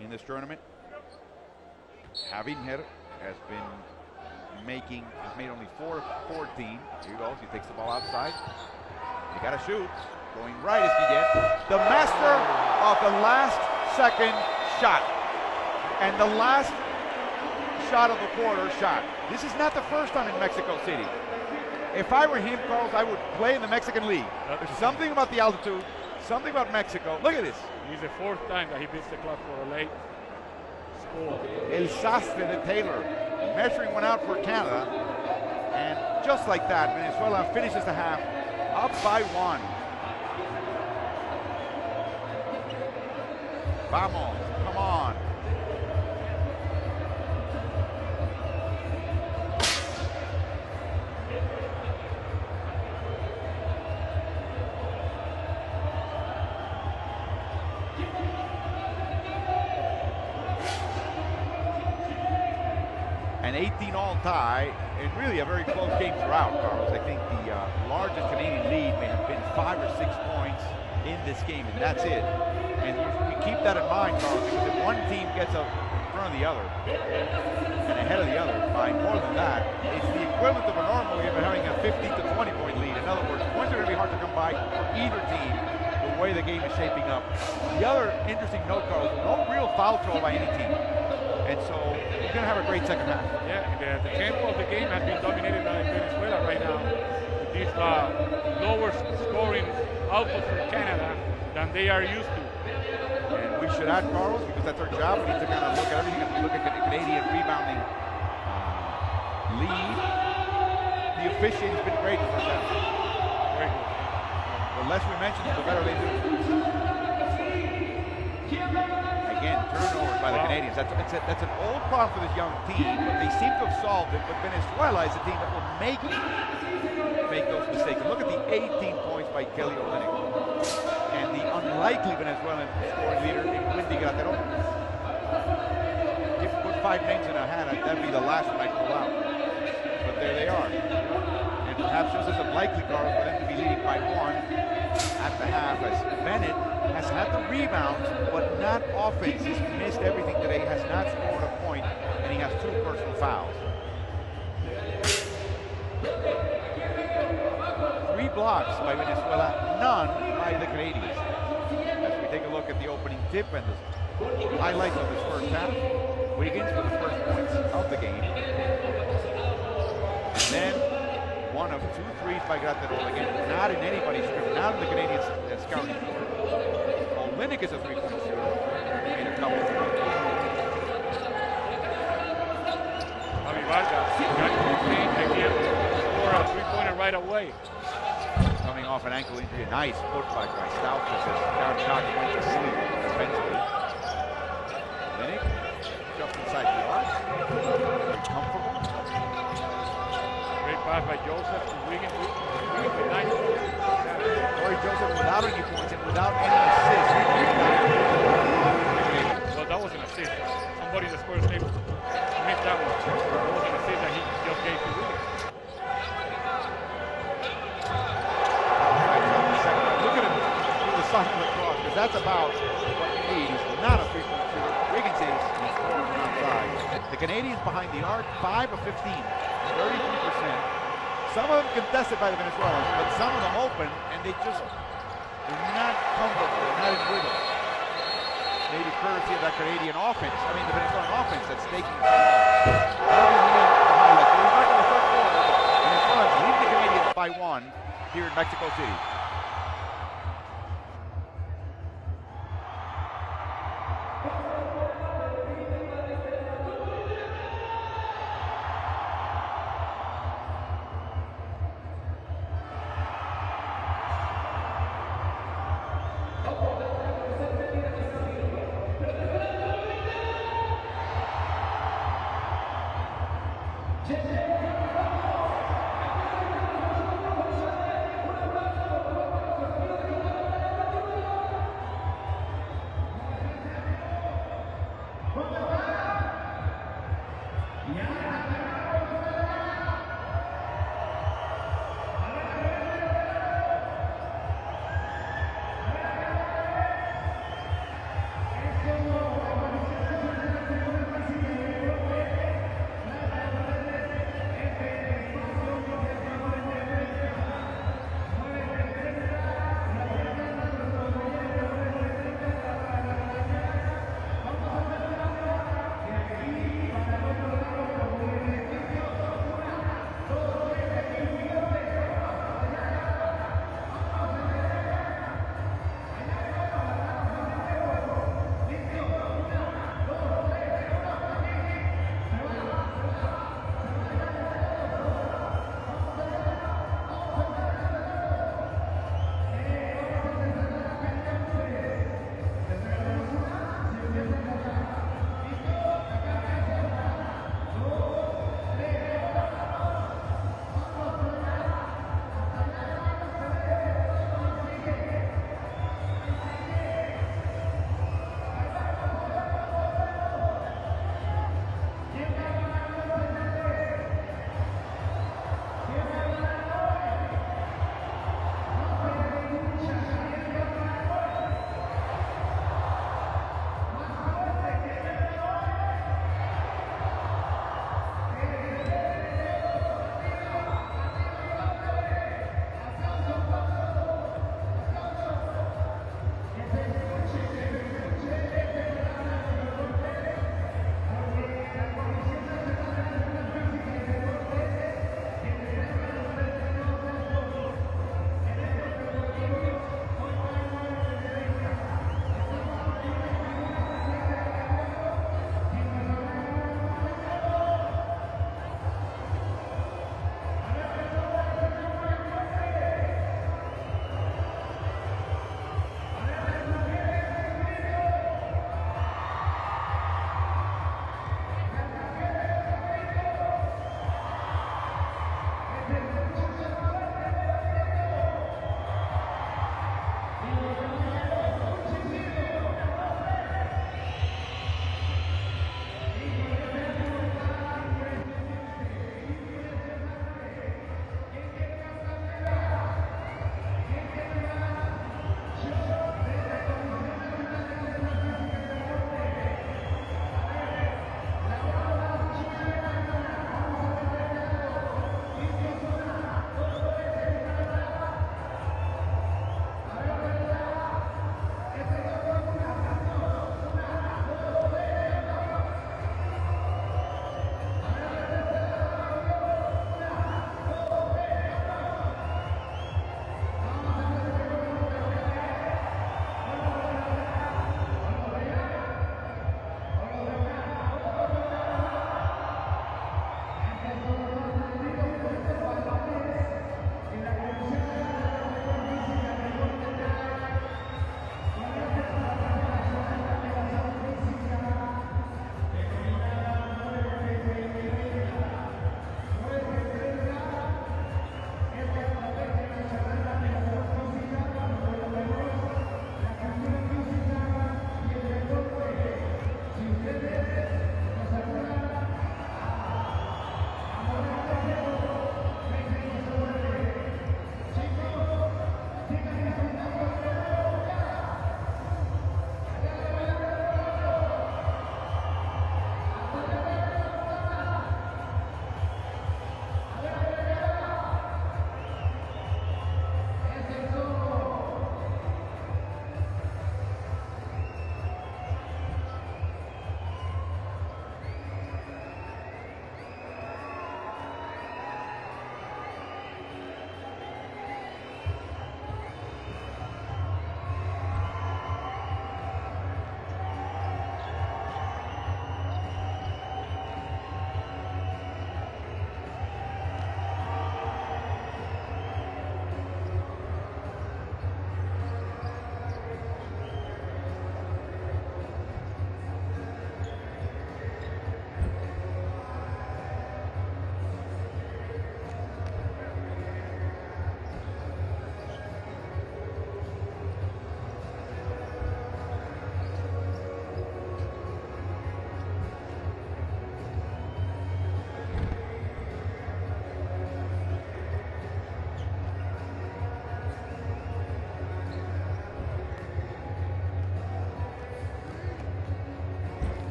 In this tournament, Javier has made only 4 of 14. Here he goes, he takes the ball outside. You gotta shoot. Going right as you get. The master of the last second shot. And the last shot of the quarter shot. This is not the first time in Mexico City. If I were him, Carlos, I would play in the Mexican League. There's something about the altitude, something about Mexico. Look at this. He's the 4th time that he beats the clock for a late score. El Sastre de Taylor measuring one out for Canada. And just like that, Venezuela finishes the half up by 1. Vamos, come on. An 18-all tie, and really a very close game throughout, Carlos. I think the largest Canadian lead may have been 5 or 6 points in this game, and that's it. And we keep that in mind, Carlos, because if one team gets up in front of the other and ahead of the other by more than that, it's the equivalent of a normal game of having a 15 to 20 point lead. In other words, points are going to be hard to come by for either team the way the game is shaping up. The other interesting note, Carlos, no real foul trouble by any team. And so we're going to have a great second half. Yeah, the tempo of the game has been dominated by Venezuela right now. With this lower scoring output from Canada than they are used to. And we should add, Carlos, because that's our job. We need to kind of look at everything as we look at the Canadian rebounding lead. The officiating has been great for them. Very good. The less we mention it, the better they do. Again, turnovers by the Canadians. That's an old problem for this young team, but they seem to have solved it. But Venezuela is a team that will make those mistakes. And look at the 18 points by Kelly Olynyk. And the unlikely Venezuelan scoring leader in Wendy Gratero. If you put 5 names in a hat, that'd be the last one I'd pull out. But there they are. And perhaps this is unlikely, Carlos, for them to be leading by 1 at the half, as Bennett has had the rebounds, but not offense. He's missed everything today, has not scored a point, and he has 2 personal fouls. 3 blocks by Venezuela, none by the Canadians. As we take a look at the opening tip and the highlights of this first half, Wiggins for the first points of the game. And then 1 of 2 threes by Gratterol, again, not in anybody's script, not in the Canadian scouting report. Olynyk is a 3-point shooter. Made a couple. Javi Vargas got to the paint again, score a 3-pointer right away. Coming off an ankle injury, a nice putback by Stout as Darren Cox went to sleep defensively. Olynyk just inside the arc. Very comfortable. Great pass by Joseph to Wiggins with 9 points. Corey Joseph without any points and without any assists. Well, that was an assist. Somebody in the Spurs table missed that one. That was an assist that he just gave to Wiggins. Look at him do the sign of the cross, because that's about what you need. He's not a 3-point shooter. Wiggins is. He's scoring from outside. The Canadians behind the arc, 5 of 15, 33%. Some of them contested by the Venezuelans, but some of them open, and they're not comfortable, they're not in rhythm. Maybe courtesy of that Canadian offense, the Venezuelan offense that's taking so long. We're back in the third quarter. Venezuela lead the Canadians by 1 here in Mexico City.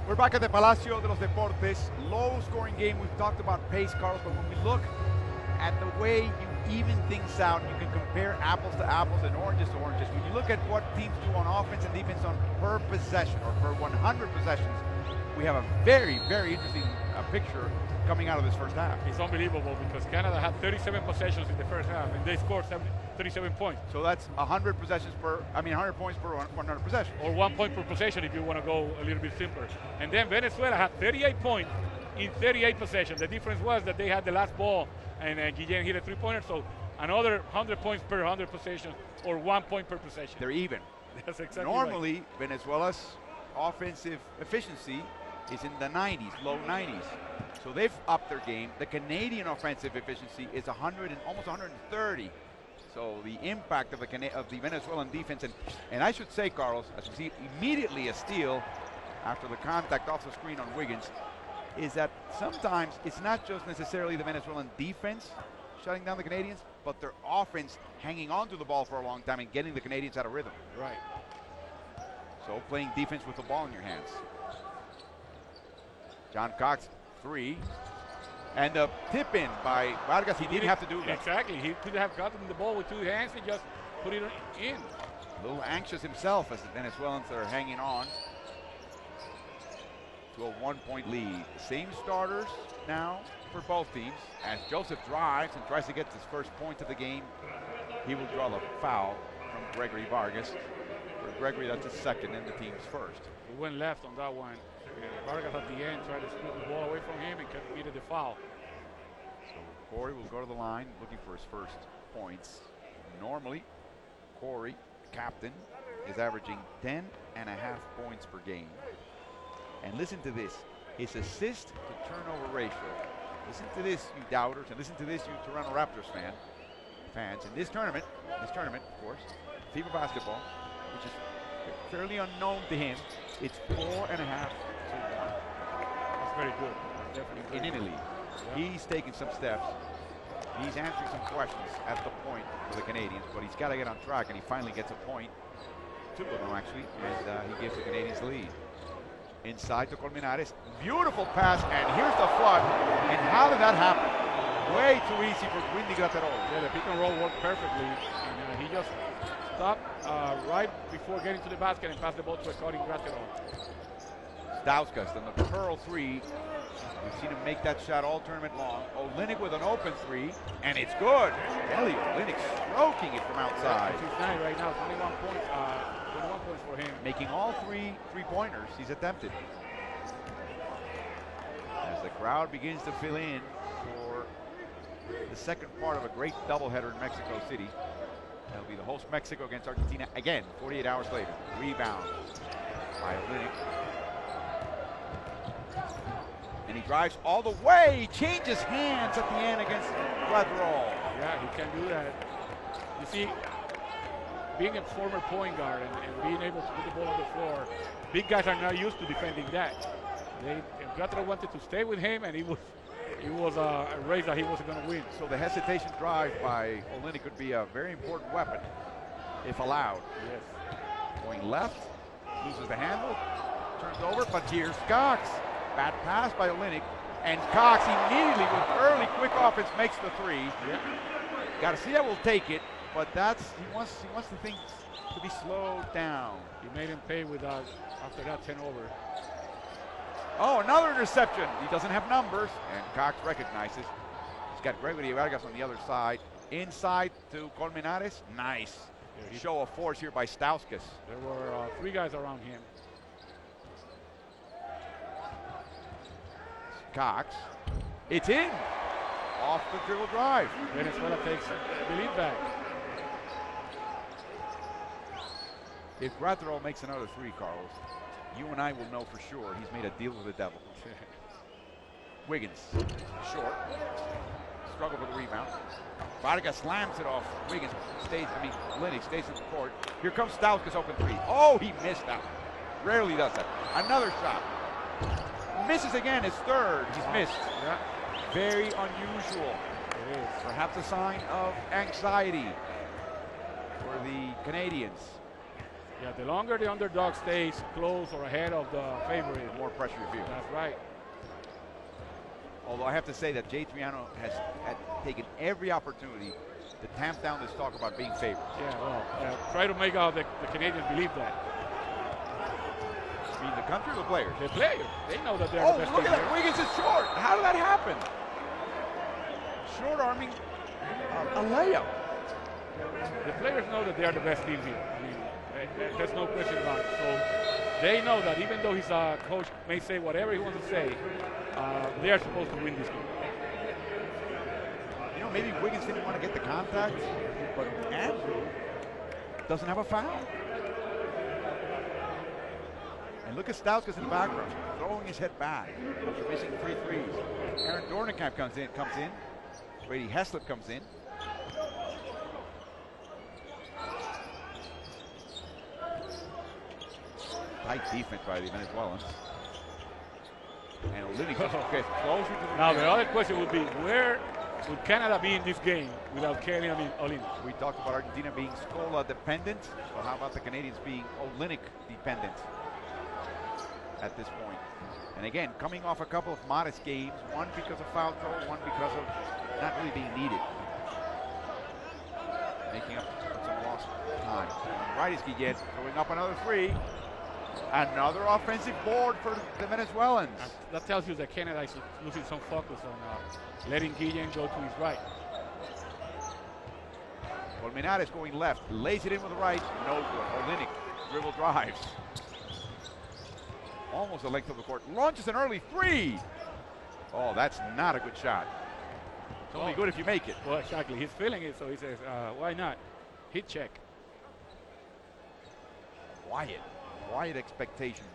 We're back at the Palacio de los Deportes. Low-scoring game. We've talked about pace, Carlos, but when we look at the way you even things out, you can compare apples to apples and oranges to oranges. When you look at what teams do on offense and defense on per possession or per 100 possessions, we have a very, very interesting picture coming out of this first half. It's unbelievable because Canada had 37 possessions in the first half and they scored 37 points. So that's 100 possessions 100 points per 100 possessions. Or 1 point per possession if you want to go a little bit simpler. And then Venezuela had 38 points in 38 possessions. The difference was that they had the last ball and Guillen hit a three-pointer, so another 100 points per 100 possessions or 1 point per possession. They're even. That's exactly Normally, right. Venezuela's offensive efficiency is in the 90s, low 90s. So they've upped their game. The Canadian offensive efficiency is 100 and almost 130. So the impact of the Venezuelan defense, and I should say, Carlos, as we see immediately a steal after the contact off the screen on Wiggins, is that sometimes it's not just necessarily the Venezuelan defense shutting down the Canadians, but their offense hanging on to the ball for a long time and getting the Canadians out of rhythm. Right. So playing defense with the ball in your hands. John Cox, three. And a tip in by Vargas. He didn't have to do that. Exactly. He could have gotten the ball with two hands and just put it in. A little anxious himself as the Venezuelans are hanging on to a 1-point lead. The same starters now for both teams. As Joseph drives and tries to get his first point of the game, he will draw the foul from Gregory Vargas. For Gregory, that's his second and the team's first. He went left on that one. Vargas at the end tried to scoop the ball away from him and committed the foul. So Corey will go to the line looking for his first points. Normally, Corey, the captain, is averaging 10.5 points per game. And listen to this, his assist to turnover ratio. Listen to this, you doubters, and listen to this, you Toronto Raptors fans. In this tournament, of course, FIBA basketball, which is fairly unknown to him, it's 4.5 to 1. That's very good. Definitely in Italy. Yeah. He's taking some steps. He's answering some questions at the point for the Canadians, but he's got to get on track, and he finally gets a point. Two of them, actually, and he gives the Canadians the lead. Inside to Colmenares. Beautiful pass, and here's the flood. And how did that happen? Way too easy for Windy Graterol. Yeah, the pick and roll worked perfectly. And he just stopped right before getting to the basket and passed the ball to a cutting Graterol. Stauskas, then the curl three. We've seen him make that shot all tournament long. Olynyk with an open three, and it's good. Ellie Olynyk stroking it from outside. He's 9 right now, 21 points for him. Making all three-pointers he's attempted. As the crowd begins to fill in for the second part of a great doubleheader in Mexico City. That'll be the host Mexico against Argentina again 48 hours later. Rebound by Olynyk. And he drives all the way, changes hands at the end against Graterol. Yeah, he can do that. You see, being a former point guard and being able to put the ball on the floor, big guys are not used to defending that. Graterol wanted to stay with him, and it was a race that he wasn't going to win. So the hesitation drive by Olynyk could be a very important weapon, if allowed. Yes. Going left, loses the handle, turns over, but here's Cox. Bad pass by Olynyk, and Cox immediately with early quick offense makes the three. Yeah. Got to see that will take it, but he wants the things to be slowed down. He made him pay with after that 10 over. Oh, another interception. He doesn't have numbers, and Cox recognizes. He's got Gregory Vargas on the other side. Inside to Colmenares. Nice. Yeah, show of force here by Stauskas. There were 3 guys around him. Cox. It's in. Off the dribble drive. Venezuela takes the lead back. If Graterol makes another 3, Carlos, you and I will know for sure he's made a deal with the devil. Wiggins, short. Struggle for the rebound. Vargas slams it off. Wiggins Olynyk stays in the court. Here comes Stauskas, open 3. Oh, he missed that. Rarely does that. Another shot. Misses again, his third. He's missed. Yeah. Very unusual. It is. Perhaps a sign of anxiety for the Canadians. Yeah, the longer the underdog stays close or ahead of the favorite, The more pressure you feel. that's right. Although I have to say that Jay Triano has taken every opportunity to tamp down this talk about being favored. Yeah, well, try to make out the Canadians believe that. I mean, the country or the players? The players, they know that they're Oh, the best look team at that. here. Wiggins is short. How did that happen? Short arming a layup. The players know that they are the best team here. I mean, there's no question about it. So they know that even though his coach may say whatever he wants to say, they are supposed to win this game. You know, maybe Wiggins didn't want to get the contact, but Andrew doesn't have a foul. And look at Stauskas in the background, throwing his head back after missing 3 threes. Aaron Dornicamp comes in. Brady Heslip comes in. Tight defense by the Venezuelans. And Olynyk just gets closer to the Now rim. the other question would be, where would Canada be in this game without Kelly and Olynyk? We talked about Argentina being Scola dependent. So how about the Canadians being Olynyk dependent at this point? And again, coming off a couple of modest games, one because of foul trouble, one because of not really being needed. Making up for some lost time. And right is Guillen throwing up another 3. Another offensive board for the Venezuelans. That tells you that Canada is losing some focus on letting Guillen go to his right. Colmenares going left, lays it in with the right, no good. Olynyk dribble drives. Almost the length of the court, launches an early 3. Oh, that's not a good shot. It's only good if you make it. Well, exactly. He's feeling it, so he says, why not? Hit check. Quiet expectation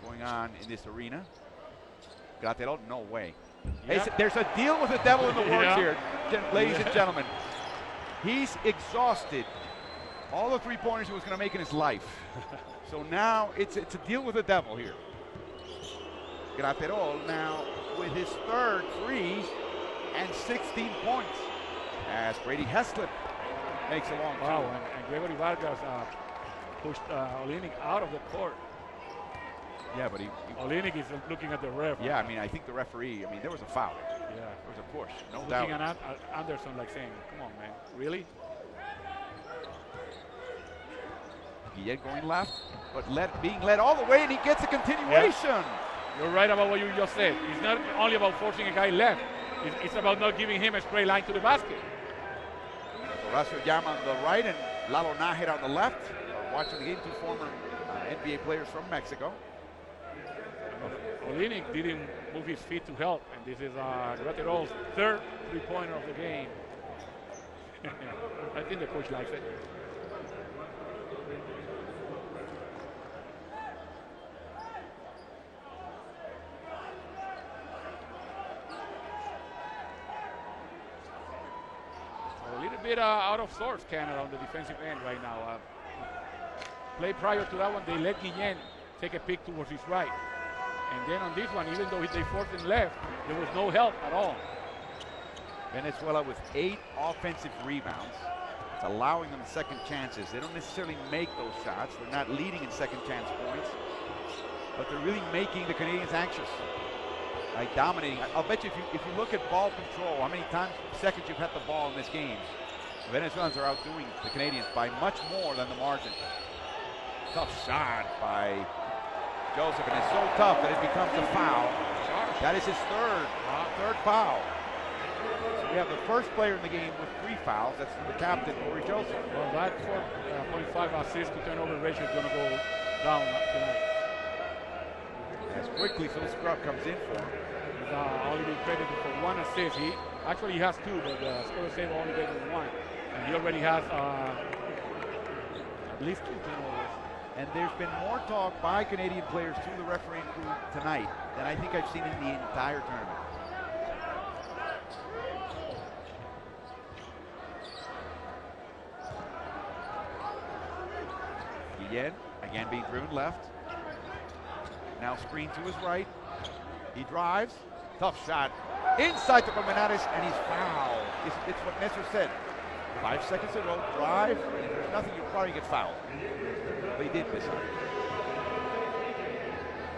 going on in this arena. Gratero, no way. Yeah. There's a deal with the devil in the works Yeah. here, ladies and gentlemen. He's exhausted all the 3-pointers he was going to make in his life. So now it's a deal with the devil here. Gratero now with his 3rd 3 and 16 points as Brady Heslip makes a long Wow, two. and Gregory Vargas pushed Olynyk out of the court. Yeah, but he Olynyk is looking at the ref. yeah, I mean, I think the referee, I mean, there was a foul. Yeah. There was a push, no Looking doubt. at Anderson like saying, come on, man, really? Guillen going left, but being led all the way, and he gets a continuation. You're right about what you just said. It's not only about forcing a guy left. It's about not giving him a straight line to the basket. Horacio Llama on the right and Lalo Nájera on the left. Watching the game, 2 former NBA players from Mexico. Olynyk didn't move his feet to help, and this is Gratero's 3rd 3-pointer of the game. I think the coach likes it. A little bit out of sorts, Canada, on the defensive end right now. Play prior to that one, they let Guillen take a pick towards his right. And then on this one, even though they forced him left, there was no help at all. Venezuela with 8 offensive rebounds. It's allowing them second chances. They don't necessarily make those shots. They're not leading in second chance points. But they're really making the Canadians anxious by dominating. I'll bet you if you look at ball control, how many seconds you've had the ball in this game, the Venezuelans are outdoing the Canadians by much more than the margin. Tough shot by Joseph, and it's so tough that it becomes a foul. That is his third foul. So we have the first player in the game with 3 fouls. That's the captain, Corey Joseph. Well, that 4.5 assist to turnover ratio is going to go down tonight. As quickly Phil Scrubb comes in for him. He's only been credited for 1 assist. He actually has 2, but the scorer save only gave him 1. And he already has at least 2 turnovers. And there's been more talk by Canadian players to the refereeing crew tonight than I think I've seen in the entire tournament. Guillen, again being driven left. Now screen to his right. He drives. Tough shot. Inside to Colmenares, and he's fouled. It's what Nestor said. 5 seconds to go. Drive. If there's nothing, you'll probably get fouled. They did this time.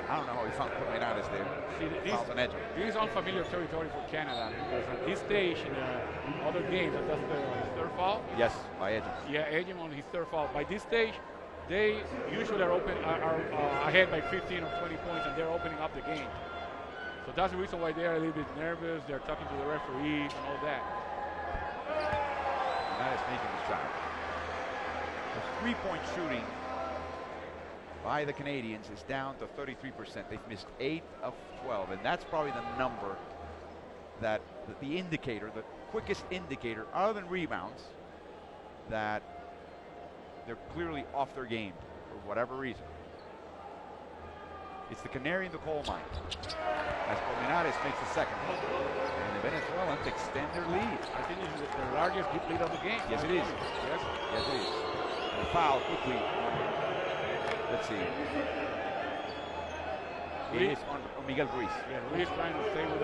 I don't know how he found Corminares there. See, Fouls on Edgem. this is unfamiliar territory for Canada because at this stage in other games, that's his third foul. Yes, by Edgem. Yeah, Edgem on his third foul. By this stage, they usually are ahead by 15 or 20 points, and they're opening up the game. So that's the reason why they're a little bit nervous. They're talking to the referees and all that. Corminares making the shot. The three-point shooting by the Canadians is down to 33%. They've missed 8 of 12, and that's probably the number that the indicator, the quickest indicator, other than rebounds, that they're clearly off their game for whatever reason. It's the canary in the coal mine. As Corminares makes the second. And the Venezuelans extend their lead. I think this is the largest lead of the game. Yes, it is. Yes, yes, it is. And the foul quickly. Let's see. It is on Miguel Ruiz. Yeah, Ruiz trying to stay with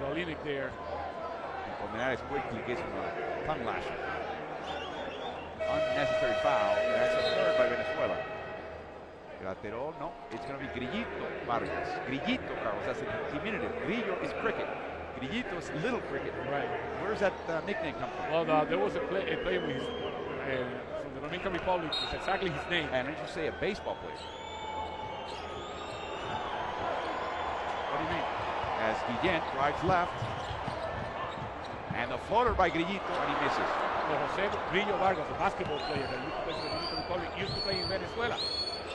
Olenek there. And Corminares quickly gives him a tongue lashing. Unnecessary foul. That's a third by Venezuela. Graterol, no, it's going to be Grillito Vargas. Grillito, Carlos, that's a diminutive. Grillo is cricket. Grillito is little cricket. Right. Where does that nickname come from? Well, there was a player with his, from the Dominican Republic. It's exactly his name. And did you say a baseball player? What do you mean? As Guillen drives left. And the floater by Grillito, and he misses. Well, Jose Grillo Vargas, a basketball player that used to play for the Dominican Republic, used to play in Venezuela.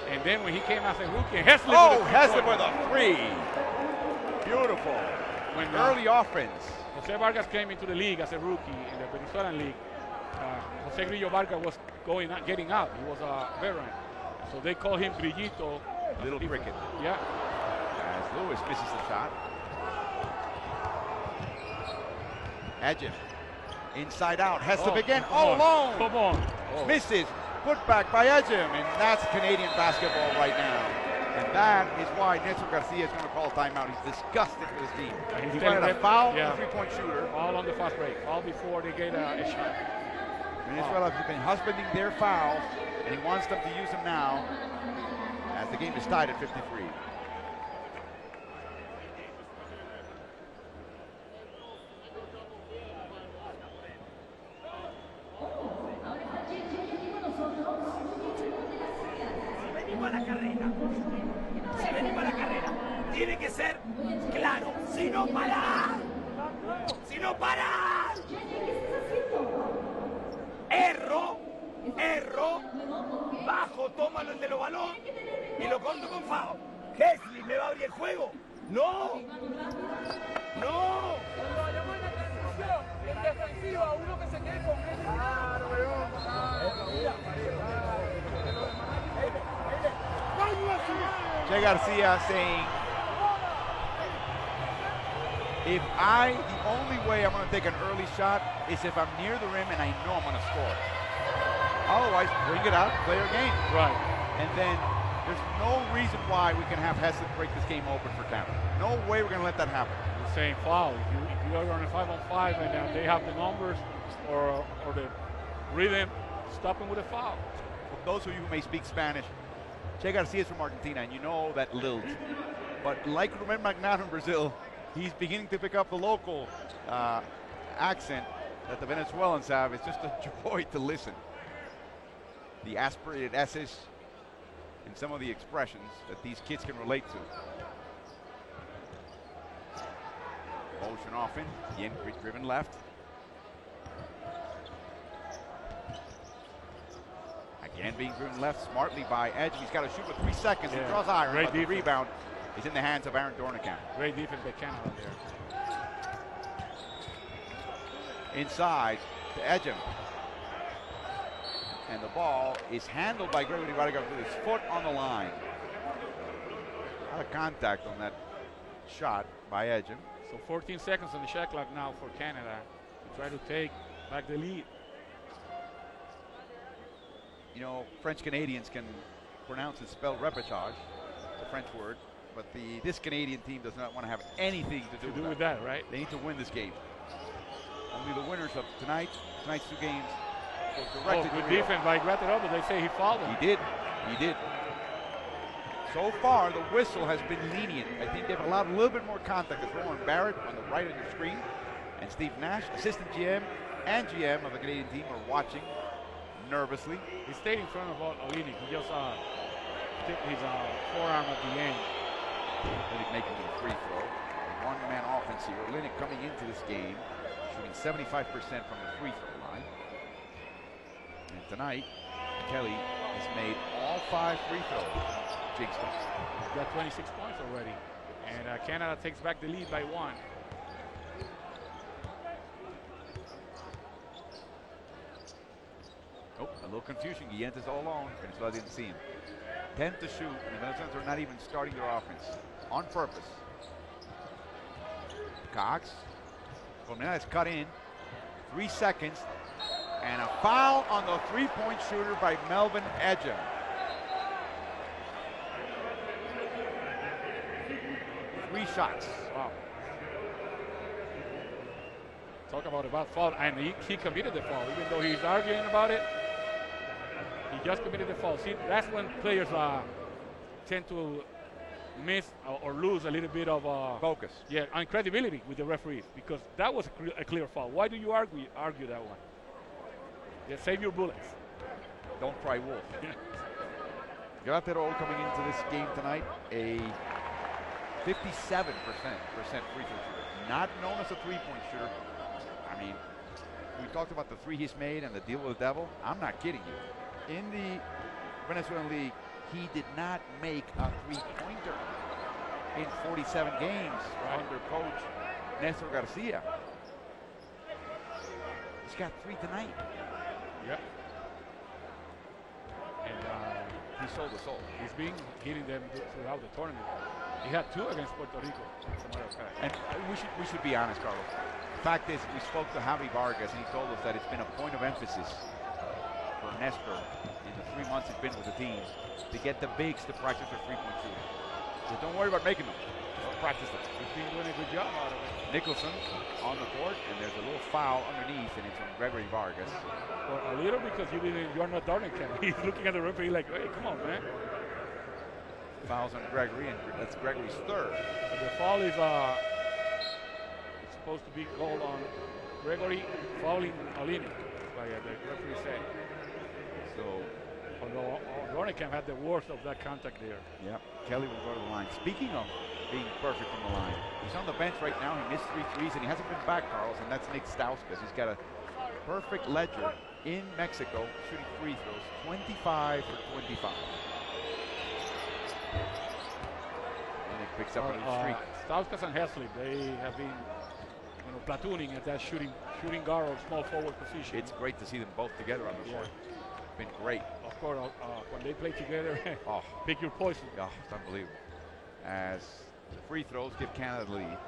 And then when he came as a rookie, Heslip with a three. Beautiful. When early offense. Jose Vargas came into the league as a rookie in the Venezuelan league. Jose Grillo Vargas was getting out. He was a veteran. So they call him Grillito. Little cricket. Yeah. As Lewis misses the shot. Edgin. Inside out. Heslip again. All alone. Come on. Oh. Misses. Put back by Edgem. And that's Canadian basketball right now. And that is why Nelson Garcia is going to call a timeout. He's disgusted with his team. He wanted a foul on the three-point shooter. Foul on the fast break. Foul before they get a shot. Venezuela has been husbanding their fouls, and he wants them to use them now as the game is tied at 53. Si venimos a la carrera, tiene que ser claro. Si no paras, erro, bajo, tómalo el de los balón y lo conto con FAO. Hesley me va a abrir el juego. No. Cuando vayamos en la transición, en defensiva, uno que se quede con él. Che Garcia saying, the only way I'm going to take an early shot is if I'm near the rim and I know I'm going to score. Otherwise, bring it out, play our game. Right. And then there's no reason why we can have Heslip break this game open for Canada. No way we're going to let that happen. The same foul. If you are on a 5-on-5 and they have the numbers or the rhythm, stop them with a foul. For those of you who may speak Spanish, Che Garcia is from Argentina, and you know that lilt. But like Ruben Magnato in Brazil, he's beginning to pick up the local accent that the Venezuelans have. It's just a joy to listen. The aspirated S's and some of the expressions that these kids can relate to. Motion often, Yen driven left. Again being driven left smartly by Edge. He's got to shoot with 3 seconds. He draws iron, Great but the rebound is in the hands of Aaron Dornicamp. Great defense by Canada there. Inside to Edgem. And the ball is handled by Gregory Vargas with his foot on the line. A lot of contact on that shot by Edgem. So 14 seconds on the shot clock now for Canada to try to take back the lead. You know, French Canadians can pronounce and spell repechage, the French word, but this Canadian team does not want to have anything to do with that, right? They need to win this game. Only the winners of tonight's 2 games go Oh, directly good to Rio. defense by Graterol, but they say he fouled him. He did. So far, the whistle has been lenient. I think they've allowed a little bit more contact. It's Rowan Barrett on the right of your screen, and Steve Nash, assistant GM and GM of the Canadian team, are watching nervously. He stayed in front of Olinik. He just tipped his forearm at the end. Olinik making it a free throw. One-man offense here. Olinik coming into this game, shooting 75% from the free throw line. And tonight, Kelly has made all 5 free throws. Jinx him. He's got 26 points already. And Canada takes back the lead by 1. Oh, a little confusion. Guillente's all alone. Venezuela didn't see him. 10 to shoot, and the Venezuelans are not even starting their offense on purpose. Cox. Colmenares cut in. 3 seconds. And a foul on the three-point shooter by Melvin Edja. Three shots. Wow. Talk about a bad foul, and he committed the foul, even though he's arguing about it. He just committed the foul. See, that's when players tend to miss or lose a little bit of Focus. Yeah, and credibility with the referees, because that was a clear foul. Why do you argue that one? Yeah, save your bullets. Don't cry wolf. Graterol coming into this game tonight, a 57% free throw shooter. Not known as a three-point shooter. I mean, we talked about the 3 he's made and the deal with the devil. I'm not kidding you. In the Venezuelan League, he did not make a three-pointer in 47 games under coach Nestor Garcia. He's got 3 tonight. Yep. And He sold the soul. he's been hitting them throughout the tournament. He had 2 against Puerto Rico, as a matter of fact. And we should be honest, Carlos. The fact is, we spoke to Javi Vargas, and he told us that it's been a point of emphasis for Nestor in the 3 months he's been with the team to get the bigs to practice their three-point shooting. So don't worry about making them. Just practice them. He's been doing a good job out of it. Nicholson on the court, and there's a little foul underneath, and it's on Gregory Vargas. Or a little, because you're not Darlington. He's looking at the referee like, hey, come on, man. Fouls on Gregory, and that's Gregory's 3rd. But the foul is it's supposed to be called on Gregory fouling Olinik, by the referee said. So, Although Dornicamp had the worst of that contact there. yeah, Kelly will go to the line. Speaking of being perfect from the line, he's on the bench right now. He missed 3 threes, and he hasn't been back, Carlos, and that's Nick Stauskas. He's got a perfect ledger in Mexico, shooting free throws, 25 for 25. And Nick picks up a little streak. Stauskas and Heslip, they have been platooning at that shooting guard or small forward position. It's great to see them both together on the court. Been great. Of course, when they play together, Oh, pick your poison. oh, it's unbelievable. As the free throws give Canada the lead.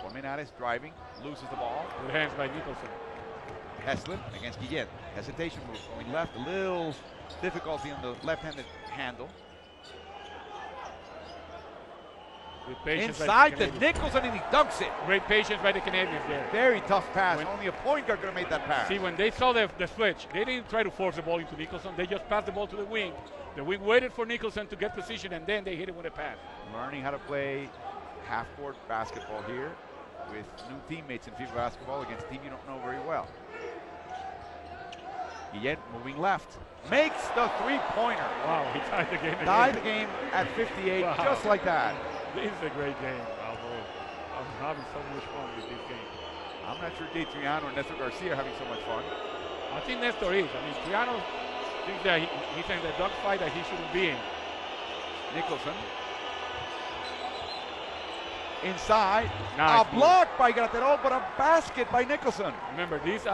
Colmenares driving, loses the ball. Good hands by Nicholson. Heslip against Guillen. Hesitation move going left, a little difficulty on the left-handed handle. With patience Inside by to the Canadians. Nicholson, and he dunks it. Great patience by the Canadians there. Very tough pass. When- Only a point guard could have made that pass. See, when they saw the switch, they didn't try to force the ball into Nicholson. They just passed the ball to the wing. The wing waited for Nicholson to get position, and then they hit it with a pass. Learning how to play half-court basketball here with new teammates in FIBA basketball against a team you don't know very well. Guillen moving left. Makes the three-pointer. Wow, he tied the game again. Tied the game at 58, Wow. just like that. This is a great game, Alvaro. I'm having so much fun with this game. I'm not sure Jay Triano and Nestor Garcia are having so much fun. I think Nestor is. I mean, Triano thinks that he's in the dogfight that he shouldn't be in. Nicholson. Inside. Nice A block by Graterol, but a basket by Nicholson. Remember, this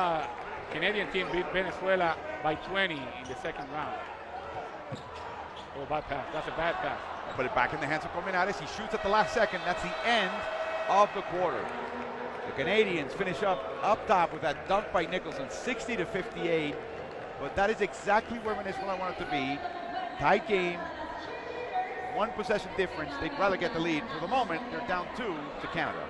Canadian team beat Venezuela by 20 in the second round. Oh, bad pass. That's a bad pass. Put it back in the hands of Colmenares. He shoots at the last second. That's the end of the quarter. The Canadians finish up top with that dunk by Nicholson, 60 to 58. But that is exactly where Venezuela wanted to be. Tight game. 1 possession difference. They'd rather get the lead. For the moment, they're down 2 to Canada.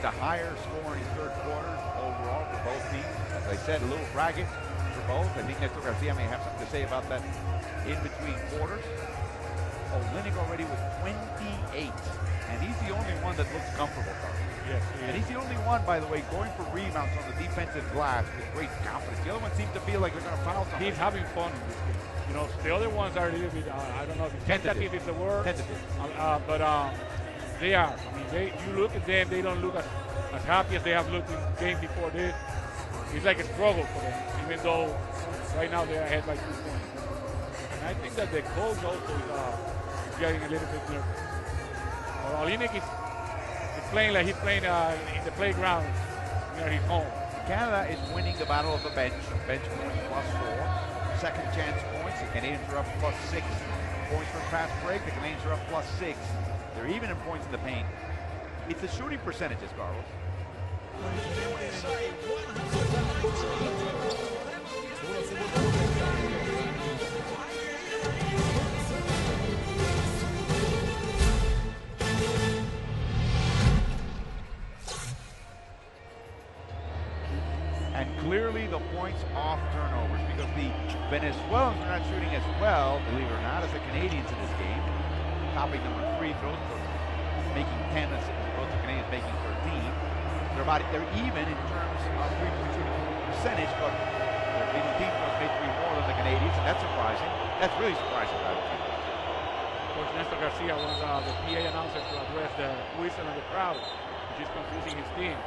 the higher scoring third quarters overall for both teams. As I said, a little ragged for both. I think Nestor Garcia may have something to say about that in between quarters. Olynyk already with 28, and he's the only one that looks comfortable, Carlos. Yes, and he's the only one, by the way, going for rebounds on the defensive glass with great confidence. The other ones seem to feel like they're going to foul somebody. He's having fun in this game. You know, the other ones are a little bit, I don't know if tentative is the word. Tentative. But they are. I mean, you look at them, they don't look as happy as they have looked in the game before this. It's like a struggle for them, even though right now they're ahead by 2 points. And I think that the coach also is getting a little bit nervous. Olynyk is playing like he's playing in the playground near his home. Canada is winning the battle of the bench. Bench points +4. Second chance points. The Canadians are up +6. Points from fast break. The Canadians are up +6. They're even in points in the paint. It's the shooting percentages, Carlos. And clearly the points off turnovers, because the Venezuelans are not shooting as well, believe it or not, as the Canadians in this game. Topping them on free throws, making 10 as opposed to Canadians making 13. They're even in terms of three-point shooting percentage, but their leading team was made 3 more than the Canadians, and that's surprising. That's really surprising, I would think. Coach Nestor Garcia was the PA announcer to address the whistle and the crowd, which is confusing his team.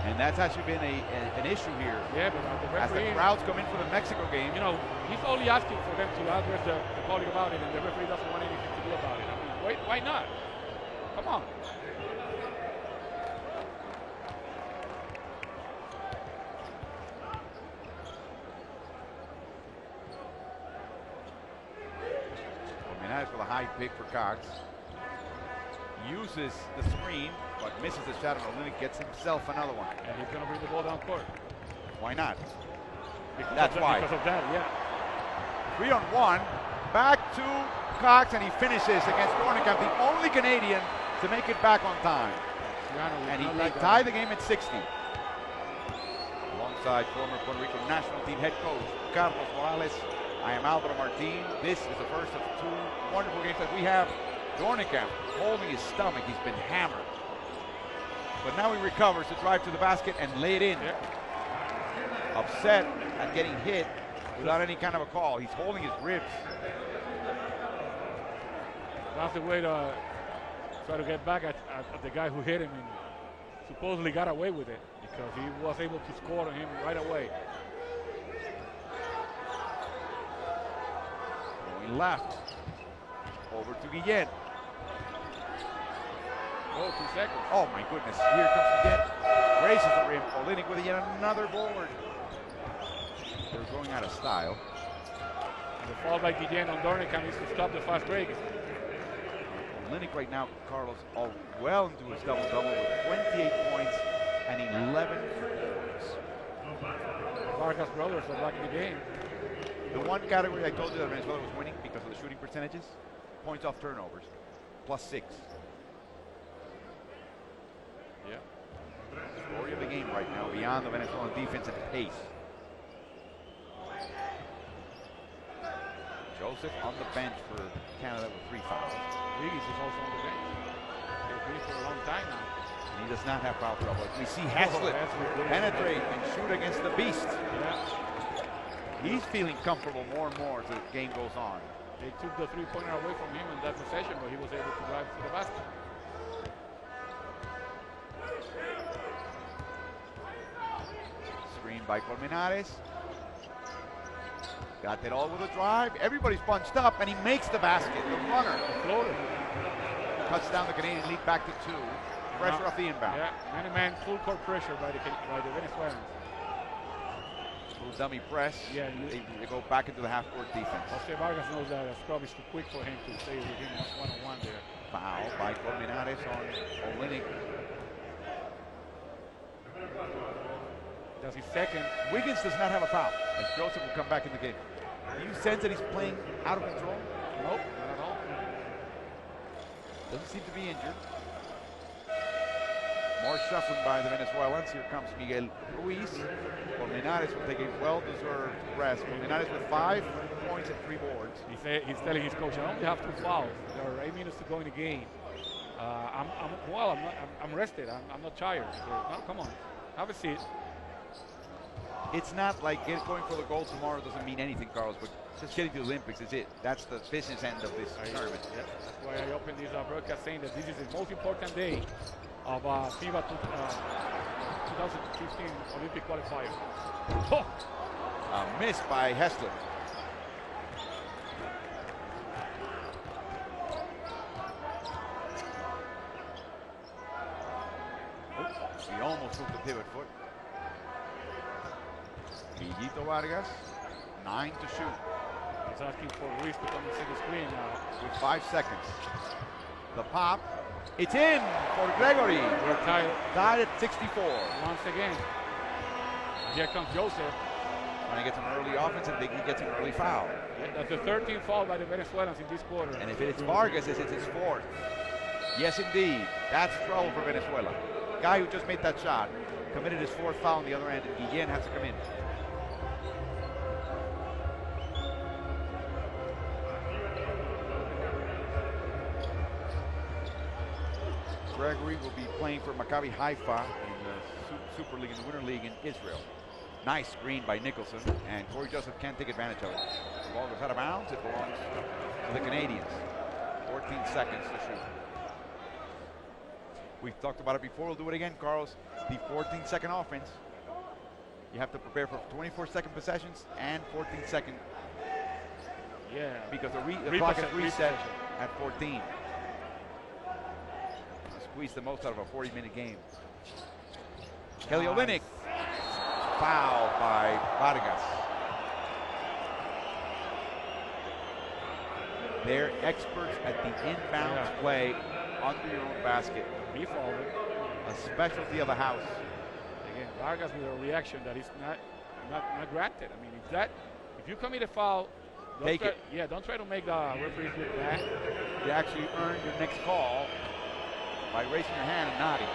And that's actually been an issue here. Yeah, but the referee, as the crowds come in for the Mexico game. You know, he's only asking for them to address the public about it, and the referee doesn't want anything to do about it. I mean, why not? Come on. Menares with a high pick for Cox. Uses the screen, but misses the shot, and Olynyk gets himself another one. And he's going to bring the ball down court. Why not? Because of that, yeah. 3-on-1. Back to Cox, and he finishes against Dornicamp, the only Canadian to make it back on time. And they tie the game at 60. Alongside former Puerto Rico national team head coach Carlos Morales, I am Alvaro Martin. This is the first of 2 wonderful games that we have. Dornicamp holding his stomach. He's been hammered. But now he recovers to drive to the basket and lay it in. Upset at getting hit without any kind of a call. He's holding his ribs. That's the way to try to get back at the guy who hit him and supposedly got away with it because he was able to score on him right away. Going left. Over to Guillen. Oh, 2 seconds. Oh my goodness, here comes Guillen. Raises the rim. Olynyk with yet another board. They're going out of style. And the foul by Guillen on Dornicamp is to stop the fast break. Olynyk right now, Carlos, all well into his double-double with 28 points and 11 boards. Vargas brothers are back in the game. The one category I told you that Venezuela was winning because of the shooting percentages, points off turnovers, +6. Yeah. Story of the game right now, beyond the Venezuelan defense and pace. Joseph on the bench for Canada with 3 fouls. Wiggins is also on the bench. They've been for a long time now. And he does not have foul trouble. We see Haslett penetrate and shoot against the beast. Yeah. He's feeling comfortable more and more as the game goes on. They took the 3-pointer away from him in that possession, but he was able to drive to the basket. Screen by Colmenares. Got that all with a drive. Everybody's bunched up, and he makes the basket. The runner. The floater. Cuts down the Canadian lead back to 2. Pressure off the inbound. Yeah, man-to-man full court pressure by the Venezuelans. Little dummy press. Yeah, they go back into the half-court defense. Jose Vargas knows that scrub is too quick for him to stay with him one-on-one there. Foul by Colmenares on Olynyk. That's his second. Wiggins does not have a foul, as Joseph will come back in the game. Do you sense that he's playing out of control? Nope, not at all. Doesn't seem to be injured. More shuffling by the Venezuelans. Here comes Miguel Ruiz. Colmenares will take a well-deserved rest. Colmenares with 5 points and 3 boards. He's telling his coach, I only have 2 fouls. There are 8 minutes to go in the game. I'm rested. I'm not tired. No, come on, have a seat. It's not like going for the gold tomorrow doesn't mean anything, Carlos, but just getting to the Olympics is it. That's the business end of this tournament. Yeah, that's why I opened this broadcast saying that this is the most important day of FIBA 2015 Olympic qualifier. Oh. A miss by Hessler. He almost took the pivot foot. Guillito Vargas, 9 to shoot. He's asking for Ruiz to come and see the screen now. With 5 seconds. The pop. It's in for Gregory. We're tied at 64. Once again. Here comes Joseph. Trying to get some early offense and he gets an early foul. Yeah, that's the 13th foul by the Venezuelans in this quarter. And if it's Vargas, it's his 4th. Yes, indeed. That's trouble for Venezuela. Guy who just made that shot committed his 4th foul on the other end, and Guillen has to come in. Gregory will be playing for Maccabi Haifa in the Super League, in the Winter League in Israel. Nice screen by Nicholson, and Corey Joseph can't take advantage of it. The ball goes out of bounds. It belongs to the Canadians. 14 seconds to shoot. We've talked about it before. We'll do it again, Carlos. The 14-second offense. You have to prepare for 24-second possessions and 14-second. Yeah. Because the clock is reset at 14. Squeeze the most out of a 40-minute game. Kelly Olynyk. Foul by Vargas. They're experts at the inbounds play under your own basket. He fouled it. A specialty of the house. Again, Vargas with a reaction that is not granted. I mean, if you commit a foul, take it. Yeah, don't try to make the referees look bad. You actually earn your next call by raising your hand and nodding.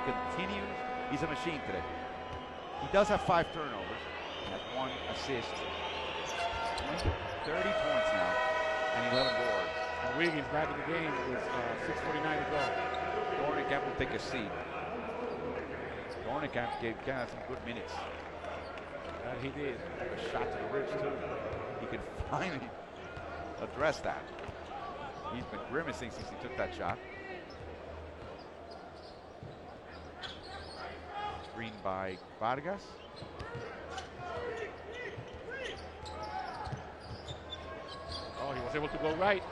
Continues. He's a machine today. He does have 5 turnovers and has 1 assist. 30 points now and 11 boards. And Wiggins back in the game with 6:49 to go. Dornicamp will take a seat. Dornicamp gave Canada some good minutes. That he did. A shot to the ribs too. He can finally address that. He's been grimacing since he took that shot. Screen by Vargas. Oh, he was able to go right.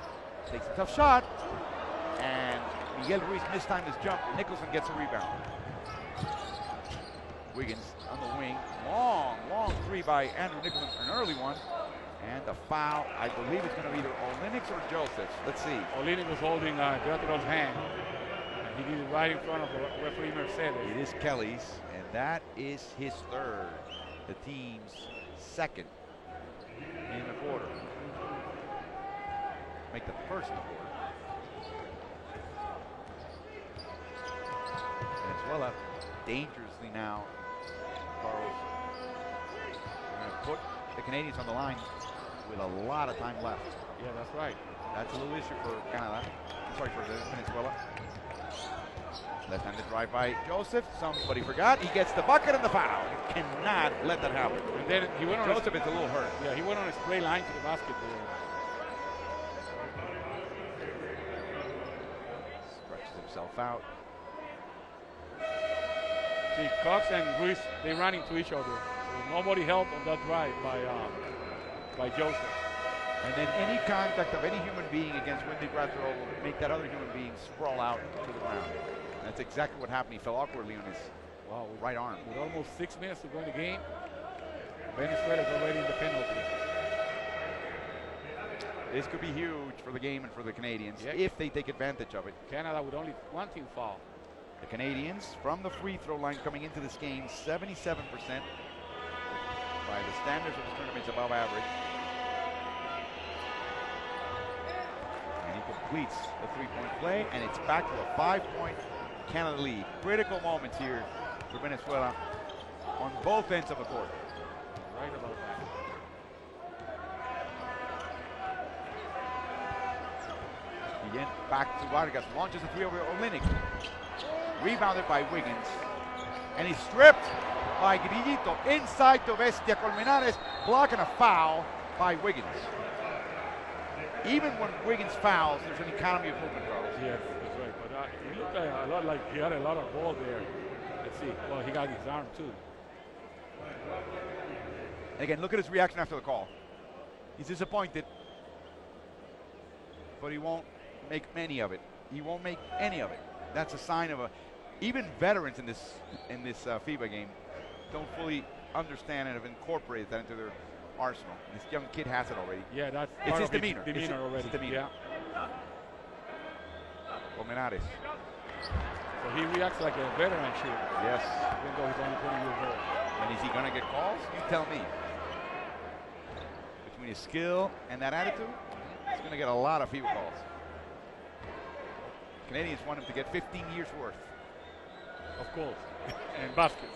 Takes a tough shot. And Miguel Ruiz mistimed his jump. Nicholson gets a rebound. Wiggins on the wing. Long 3 by Andrew Nicholson. An early one. And the foul, I believe it's going to be either Olynyk or Joseph. Let's see. Olynyk was holding Gertrude's hand. He did it right in front of the referee Mercedes. It is Kelly's, and that is his 3rd. The team's 2nd in the quarter. Make the 1st in the quarter. Venezuela dangerously now, Carlos. We're going to put the Canadians on the line with a lot of time left. Yeah, that's right. That's a little issue for Canada. Sorry, for Venezuela. Left-handed drive by Joseph. Somebody forgot. He gets the bucket and the foul. You cannot let that happen. And then he went on. Joseph is a little hurt. Yeah, he went on a spray line to the basket there. Stretches himself out. See, Cox and Ruiz, they ran into each other. So nobody helped on that drive by Joseph. And then any contact of any human being against Wendy Brathero will make that other human being sprawl out to the ground. And that's exactly what happened. He fell awkwardly on his right arm. With almost 6 minutes to go in the game, Venezuela is already in the penalty. This could be huge for the game and for the Canadians if they take advantage of it. Canada with only 1 team foul. The Canadians from the free throw line coming into this game, 77%. By the standards of this tournament, it's above average. completes the three-point play, and it's back to a 5-point Canada lead. Critical moments here for Venezuela on both ends of the court. Right about that. Again, back to Vargas, launches a three over Olenek. Rebounded by Wiggins. And he's stripped by Grillito. Inside to Bestia Colmenares, blocking a foul by Wiggins. Even when Wiggins fouls, there's an economy of movement, Carlos. Yes, that's right. But he looked a lot like he had a lot of ball there. Let's see. Well, he got his arm too. And again, look at his reaction after the call. He's disappointed, but he won't make many of it. He won't make any of it. That's a sign of a. Even veterans in this FIBA game don't fully understand and have incorporated that into their arsenal. This young kid has it already. Yeah, that's it's part his of demeanor. Demeanor already. His demeanor. Yeah. Colmenares. So he reacts like a veteran should. Yes. Even though he's only 20 years old. And is he going to get calls? You tell me. Between his skill and that attitude, he's going to get a lot of FIBA calls. Canadians want him to get 15 years worth. Of course. And baskets.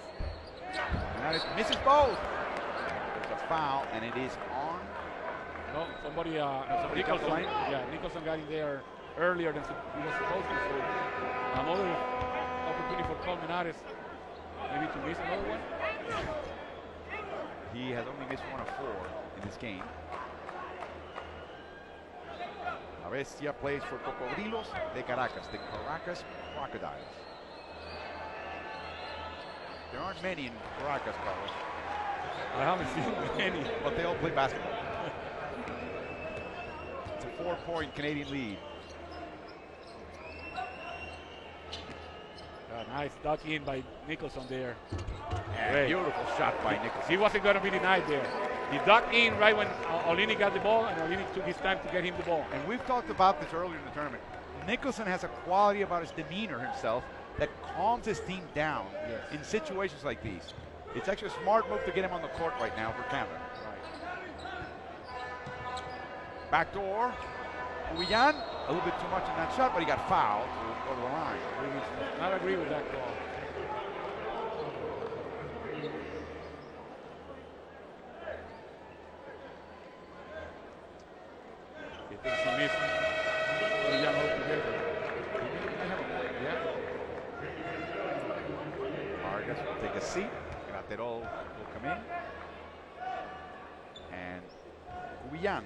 Colmenares misses both. There's a foul, and it is on. No, somebody got Nicholson. the line? Yeah, Nicholson got in there earlier than he was supposed to. So another opportunity for Colmenares, maybe to miss another one. He has only missed 1 of 4 in this game. Bestia plays for Cocodrilos de Caracas, the Caracas Crocodiles. There aren't many in Caracas, Carlos. I haven't seen any. But they all play basketball. It's a 4-point Canadian lead. Nice duck in by Nicholson there. And beautiful shot by Nicholson. He wasn't going to be denied there. He ducked in right when Olenek got the ball, and Olenek took his time to get him the ball. And we've talked about this earlier in the tournament. Nicholson has a quality about his demeanor himself that calms his team down in situations like these. It's actually a smart move to get him on the court right now for Canada. Right. Backdoor. Guyan, a little bit too much in that shot, but he got fouled to go to the line. Not agree with that call. He thinks he missed. Guyan altogether. Yeah. Vargas will take a seat. Graterol will come in. And Guyan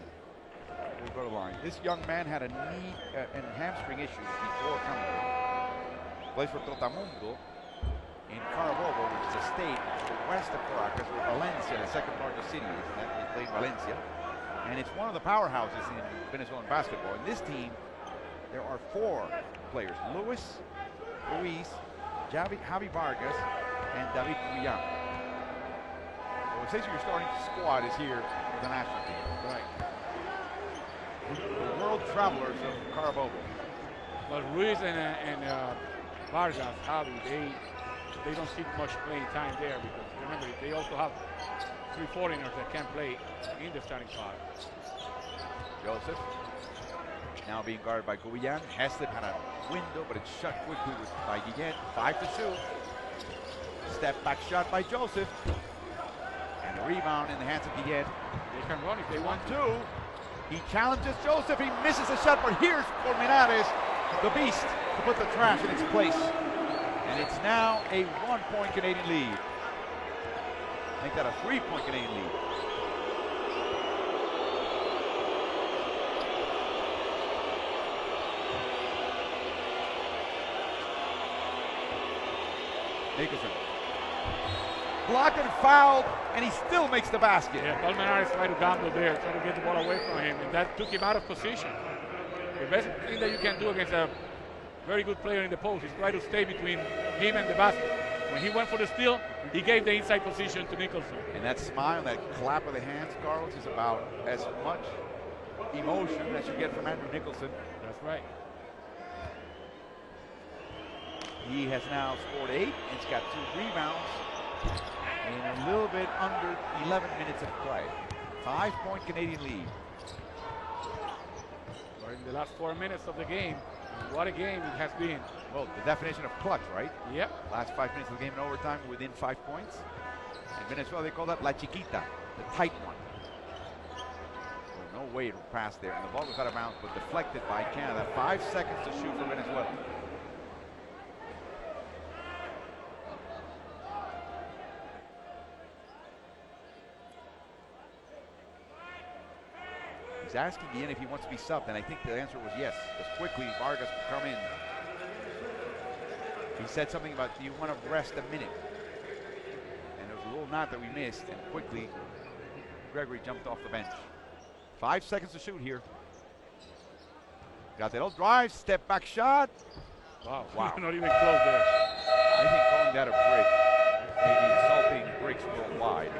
will go to the line. This young man had a knee and hamstring issues before coming here. Plays for Trotamundo in Carabobo, which is a state west of Caracas, where Valencia, the second largest city, is. And that they play in Valencia. And it's one of the powerhouses in Venezuelan basketball. In this team, there are 4 players: Luis, Javi Vargas, and David Guyan. So essentially your starting squad is here for the national team. Right. The world travelers of Carabobo. But Ruiz and Vargas, Javi, they don't see much playing time there because remember they also have 3 foreigners that can play in the starting spot. Joseph now being guarded by Guyan. Heslip had a window, but it's shut quickly by Guillen. 5 to shoot. Step back shot by Joseph. And a rebound in the hands of Guillen. They can run if they want to. He challenges Joseph. He misses the shot, but here's Colmenares, the beast, to put the trash in its place. And it's now a 1-point Canadian lead. Make that a 3-point Canadian lead. Nicholson. Blocked and fouled, and he still makes the basket. Yeah, Colmenares tried to gamble there, trying to get the ball away from him, and that took him out of position. The best thing that you can do against a very good player in the post is try to stay between him and the basket. When he went for the steal, he gave the inside position to Nicholson. And that smile, that clap of the hands, Carlos, is about as much emotion as you get from Andrew Nicholson. That's right. He has now scored 8, and he's got 2 rebounds in a little bit under 11 minutes of play. 5-point Canadian lead. in the last 4 minutes of the game. What a game it has been. Well, the definition of clutch, right? Yep. Last 5 minutes of the game in overtime within 5 points. In Venezuela, they call that La Chiquita, the tight one. No way to pass there, and the ball was out of bounds, but deflected by Canada. 5 seconds to shoot for Venezuela. He's asking Ian if he wants to be subbed, and I think the answer was yes, because quickly Vargas will come in. He said something about, do you want to rest a minute? And there was a little nod that we missed, and quickly Gregory jumped off the bench. 5 seconds to shoot here. Got that old drive, step back shot. Wow. Wow. Not even close there. I think calling that a brick may be insulting bricks worldwide.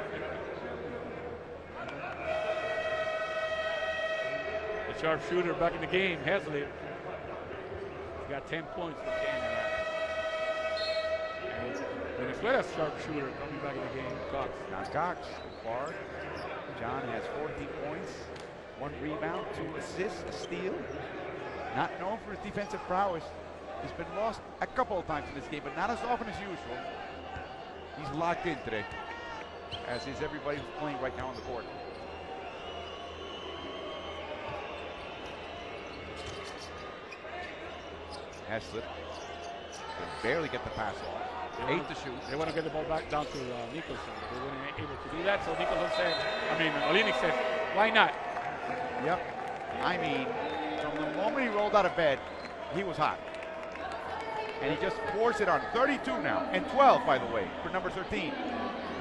The sharpshooter back in the game, Hesley. He's got 10 points for Canada. And Venezuela's sharpshooter coming back in the game, Cox. John Cox, far. John has 14 points, 1 rebound, 2 assists, a steal. Not known for his defensive prowess. He's been lost a couple of times in this game, but not as often as usual. He's locked in today, as is everybody who's playing right now on the court. Heslip can barely get the pass off. 8 to shoot. They want to get the ball back down to Nicholson. They weren't able to do that, so Nicholson said, Olenek said, why not? Yep. I mean, from the moment he rolled out of bed, he was hot. And he just forced it on. 32 now, and 12, by the way, for number 13.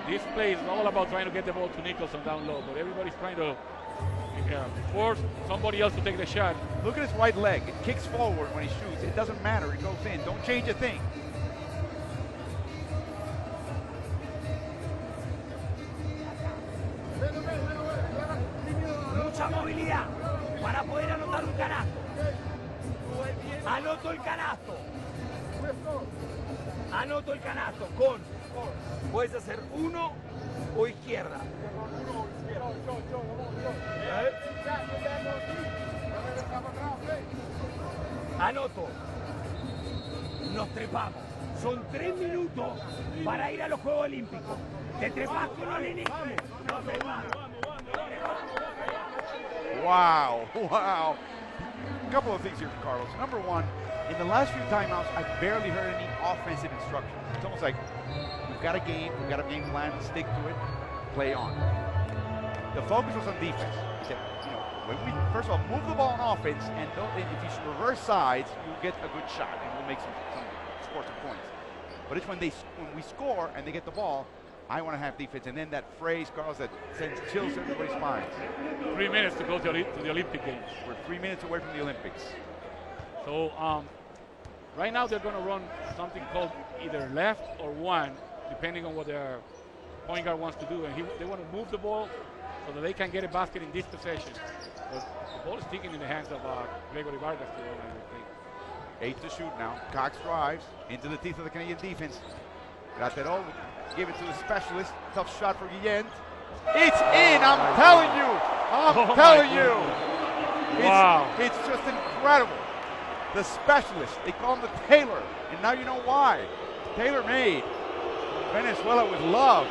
This play is all about trying to get the ball to Nicholson down low, but everybody's trying to force somebody else to take the shot. Look at his right leg. It kicks forward when he shoots. It doesn't matter. It goes in. Don't change a thing. Mucha movilidad para poder anotar un canasto. Anoto el canasto. Anoto el canasto con. Puedes hacer uno o izquierda. Anoto. Nos trepamos. Son 3 minutos para ir a los Juegos Olímpicos. Te trepas con Olenek. Nos trepamos. Wow, wow. A couple of things here, Carlos. Number one, in the last few timeouts, I've barely heard any offensive instruction. It's almost like we've got a game plan, stick to it, play on. The focus was on defense. He said, when we first of all move the ball on offense, and if you reverse sides, you'll get a good shot, and we'll make score some points. But it's when we score and they get the ball, I want to have defense. And then that phrase, Carlos, that sends chills to everybody's spines. 3 minutes to go to the Olympic Games. We're 3 minutes away from the Olympics. So right now they're going to run something called either left or one, depending on what their point guard wants to do. And they want to move the ball so that they can get a basket in this possession. But the ball is sticking in the hands of Gregory Vargas, I think. 8 to shoot now. Cox drives into the teeth of the Canadian defense. Got that over. Give it to the specialist. Tough shot for Guillen. It's in. I'm telling you. I'm telling you. Wow. It's just incredible. The specialist. They call him the Taylor. And now you know why. Taylor made Venezuela with love.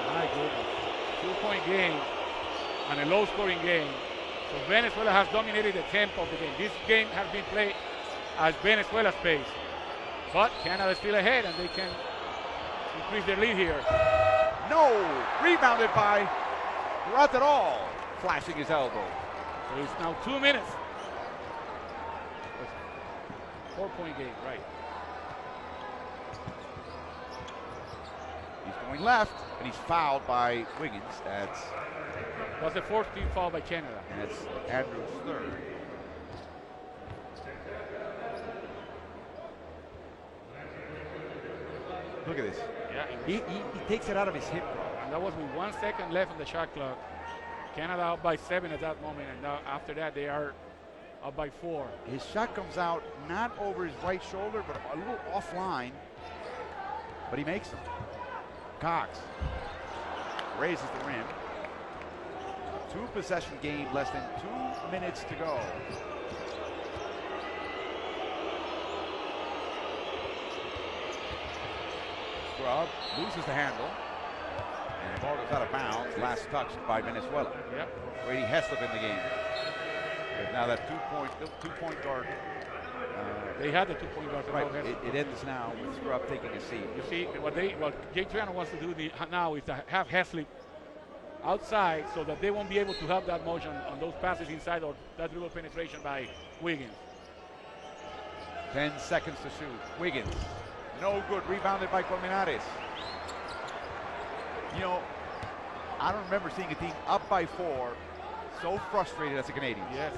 My goodness. 2-point game and a low-scoring game. So Venezuela has dominated the tempo of the game. This game has been played at Venezuela's pace. But Canada is still ahead, and they can increase their lead here. No! Rebounded by Ratterall, flashing his elbow. So it's now 2 minutes. 4-point game, right. He's going left, and he's fouled by Wiggins. That's the 4th team foul by Canada. And that's Andrew's 3rd. Look at this. Yeah, He takes it out of his hip. and that was with 1 second left on the shot clock. Canada up by 7 at that moment, and now after that they are up by 4. His shot comes out not over his right shoulder, but a little offline. But he makes them. Cox raises the rim. 2-possession game, less than 2 minutes to go. Scrub loses the handle, and the ball goes out of bounds. Last touched by Venezuela. Yep. Brady Heslop in the game. There's now that two-point guard. They had the 2-point guard. Right. It ends now with Scrub taking a seat. You see, what Jay Triano wants to do now is to have Heslop outside so that they won't be able to have that motion on those passes inside or that dribble penetration by Wiggins. 10 seconds to shoot. Wiggins, no good. Rebounded by Colmenares. You know, I don't remember seeing a team up by 4 so frustrated as the Canadians. Yes,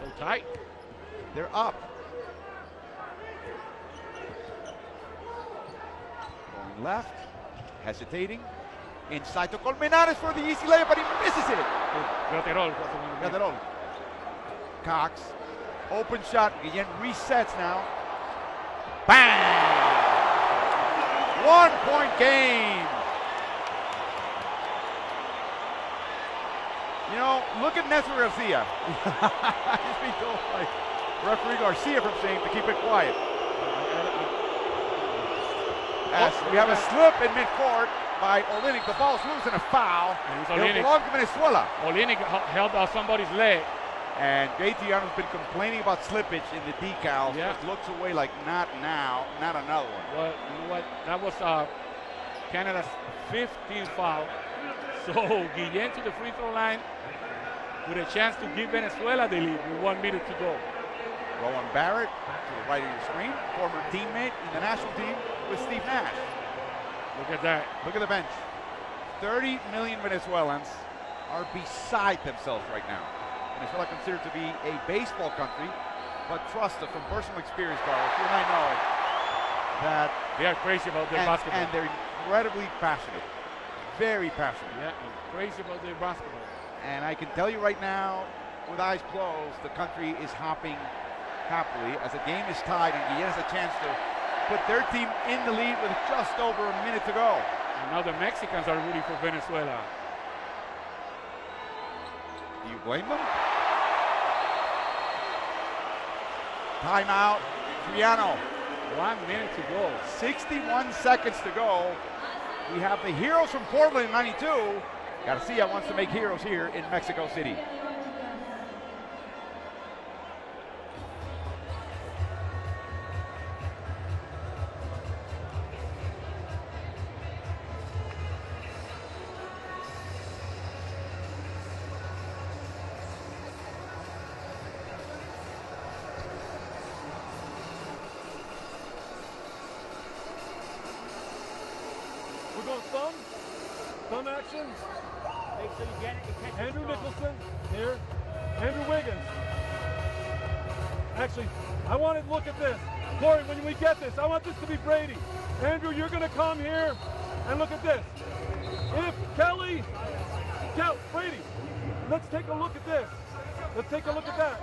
so tight. They're up. Going left, hesitating. Inside to Colmenares for the easy layup, but he misses it. Graterol. Cox, open shot. Guillen resets now. Bang! 1-point game. You know, look at Nestor Garcia. He's being told by referee Garcia from saying to keep it quiet. As we have a slip in midcourt by Olynyk. The ball's loose and a foul. It belongs to Venezuela. Olynyk held out somebody's leg. And Jay Triano's been complaining about slippage in the decals. Yeah. Just looks away like not now, not another one. Well, you know what? That was Canada's 15th foul. So Guillen to the free throw line with a chance to give Venezuela the lead with 1 minute to go. Rowan Barrett to the right of your screen, former teammate in the national team with Steve Nash. Look at that. Look at the bench. 30 million Venezuelans are beside themselves right now. Venezuela considered to be a baseball country, but trust us from personal experience, Carlos, you and I know that they are crazy about their basketball. And they're incredibly passionate. Very passionate. Yeah, and crazy about their basketball. And I can tell you right now, with eyes closed, the country is hopping happily as the game is tied and Guillen has a chance to put their team in the lead with just over a minute to go. And now the Mexicans are rooting for Venezuela. Do you blame them? Timeout, Triano. 1 minute to go. 61 seconds to go. We have the Heroes from Portland in 92. Garcia wants to make heroes here in Mexico City. We're going thumb action. Make sure you get it. You catch Andrew it. Nicholson here. Andrew Wiggins. Actually, I want to look at this. Corey, when we get this, I want this to be Brady. Andrew, you're going to come here and look at this. If Brady, let's take a look at this. Let's take a look at that.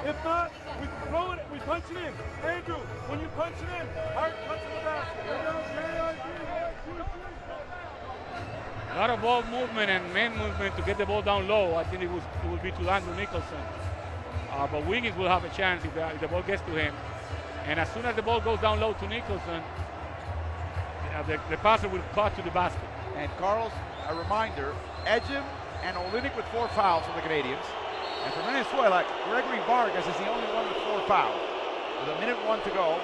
If not, we throw it, we punch it in. Andrew, when you punch it in, Hart punch in the basket. A lot of ball movement and man movement to get the ball down low. I think it would be to Andrew Nicholson. But Wiggins will have a chance if the ball gets to him. And as soon as the ball goes down low to Nicholson, the passer will cut to the basket. And Carlos, a reminder, Ejim and Olynyk with 4 fouls for the Canadians. And for Venezuela, Gregory Vargas is the only one with 4 fouls. With a minute 1 to go.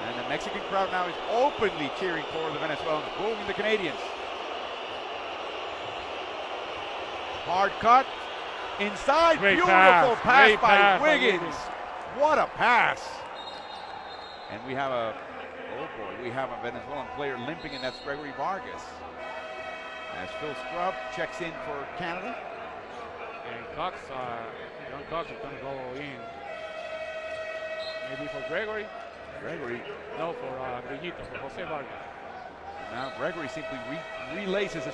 And the Mexican crowd now is openly cheering for the Venezuelans, booing the Canadians. Hard cut. Inside. Great Beautiful pass by pass by Wiggins. Wiggins. What a pass. And we have a Venezuelan player limping, and that's Gregory Vargas. As Phil Scrub checks in for Canada. And Cox, John Cox is going to go in. Maybe for Gregory. No, for Brillito, for Jose Vargas. Now Gregory simply relaces his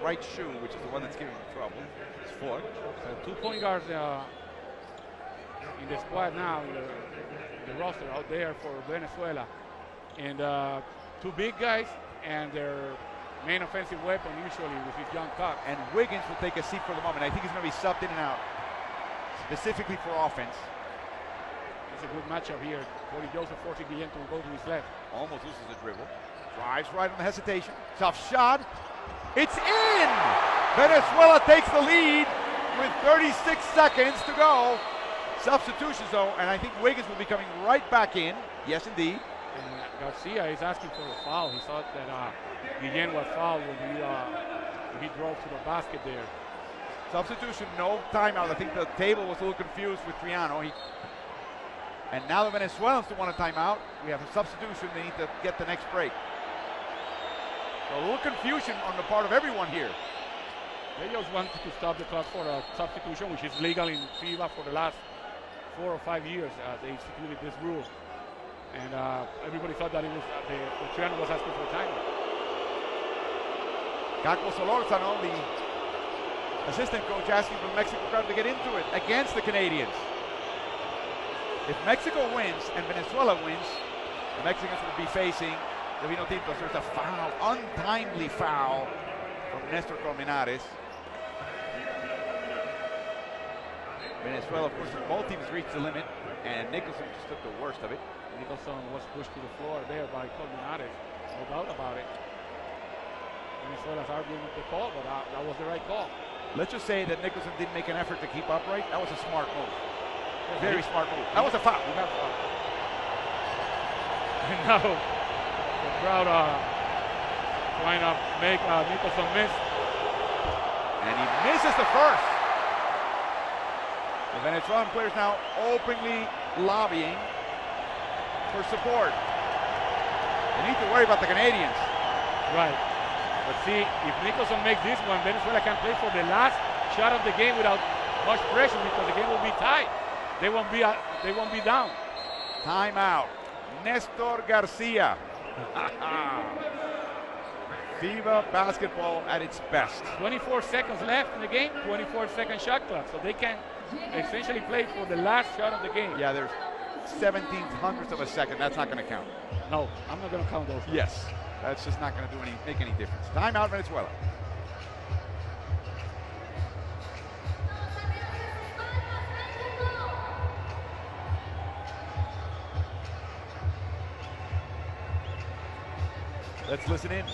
right shoe, which is the one that's giving him trouble. His foot. So 2 point guards in the squad now, in the roster out there for Venezuela. And 2 big guys and their main offensive weapon usually with his young cock. And Wiggins will take a seat for the moment. I think he's going to be subbed in and out, specifically for offense. It's a good matchup here. Cody Joseph forcing Guillen to go to his left. Almost loses the dribble. Drives right on the hesitation. Tough shot. It's in! Venezuela takes the lead with 36 seconds to go. Substitutions though, and I think Wiggins will be coming right back in. Yes, indeed. And Garcia is asking for a foul. He thought that Guillen was fouled when he drove to the basket there. Substitution, no timeout. I think the table was a little confused with Triano. And now the Venezuelans don't want a timeout. We have a substitution. They need to get the next break. So a little confusion on the part of everyone here. They just wanted to stop the clock for a substitution, which is legal in FIBA for the last 4 or 5 years. They instituted this rule. And everybody thought that it was the Triano was asking for a timeout. Caco Solórzano, the assistant coach, asking for the Mexico crowd to get into it against the Canadians. If Mexico wins and Venezuela wins, the Mexicans will be facing the Vinotintos. There's a foul, untimely foul from Nestor Colmenares. Venezuela, of course, both teams reached the limit, and Nicholson just took the worst of it. Nicholson was pushed to the floor there by Colmenares, no doubt about it. Venezuela's arguing with the call, but that was the right call. Let's just say that Nicholson didn't make an effort to keep upright. That was a smart move. Very smart move. That was a foul. And now the crowd trying to make Nicholson miss. And he misses the first. The Venezuelan players now openly lobbying for support. They need to worry about the Canadians. Right. But see, if Nicholson makes this one, Venezuela can play for the last shot of the game without much pressure because the game will be tight. They won't be down. Timeout. Nestor Garcia. FIBA basketball at its best. 24 seconds left in the game, 24-second shot clock. So they can essentially play for the last shot of the game. Yeah, there's 17/100ths of a second. That's not going to count. No, I'm not going to count those. Yes, that's just not going to make any difference. Timeout, Venezuela. Let's listen in.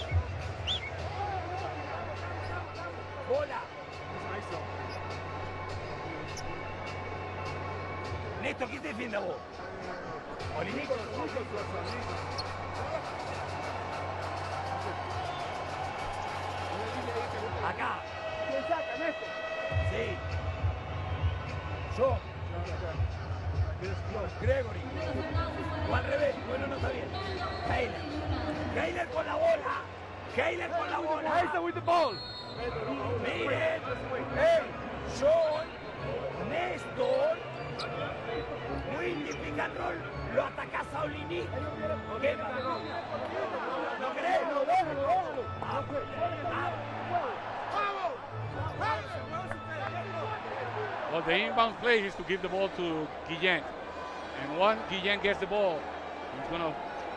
Bola. Néstor, ¿quién te defiende a vos? Olinico. Acá. ¿Quién saca, Néstor? Sí. Yo. Gregory. O al revés. Bueno, no está bien. Keiler con la bola. Keiler con la bola. Néstor with the ball. Miren. Hey, John. Néstor. Windy pick and roll. Lo atacás a Olinic. ¿Qué va? ¿No crees? Well, the inbound play is to give the ball to Guillen. And once Guillen gets the ball, he's going to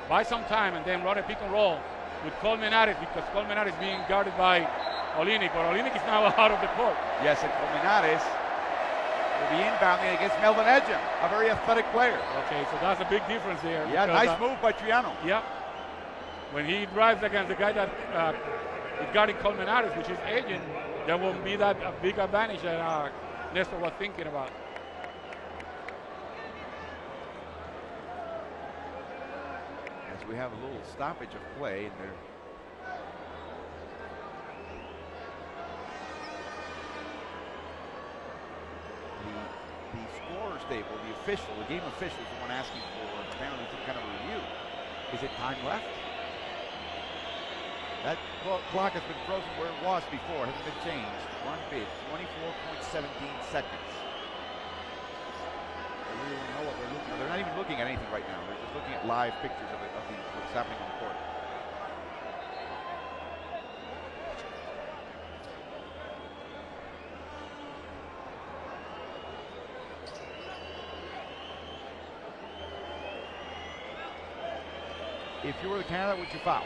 buy some time and then run a pick and roll with Colmenares because Colmenares is being guarded by Olinic. But Olinic is now out of the court. Yes, and Colmenares will be inbounding against Melvin Edgem, a very athletic player. Okay, so that's a big difference there. Yeah, because, nice move by Triano. Yeah. When he drives against the guy that is guarding Colmenares, which is Edgem, there won't be that big advantage that Nestor was thinking about. As we have a little stoppage of play, and the scorer's table, the game official is the one asking for apparently some kind of a review. Is it time left? That clock has been frozen where it was before, hasn't been changed. One bit, 24.17 seconds. They really don't know what they're looking at. They're not even looking at anything right now. They're just looking at live pictures of what's happening on the court. If you were the Canada, would you foul?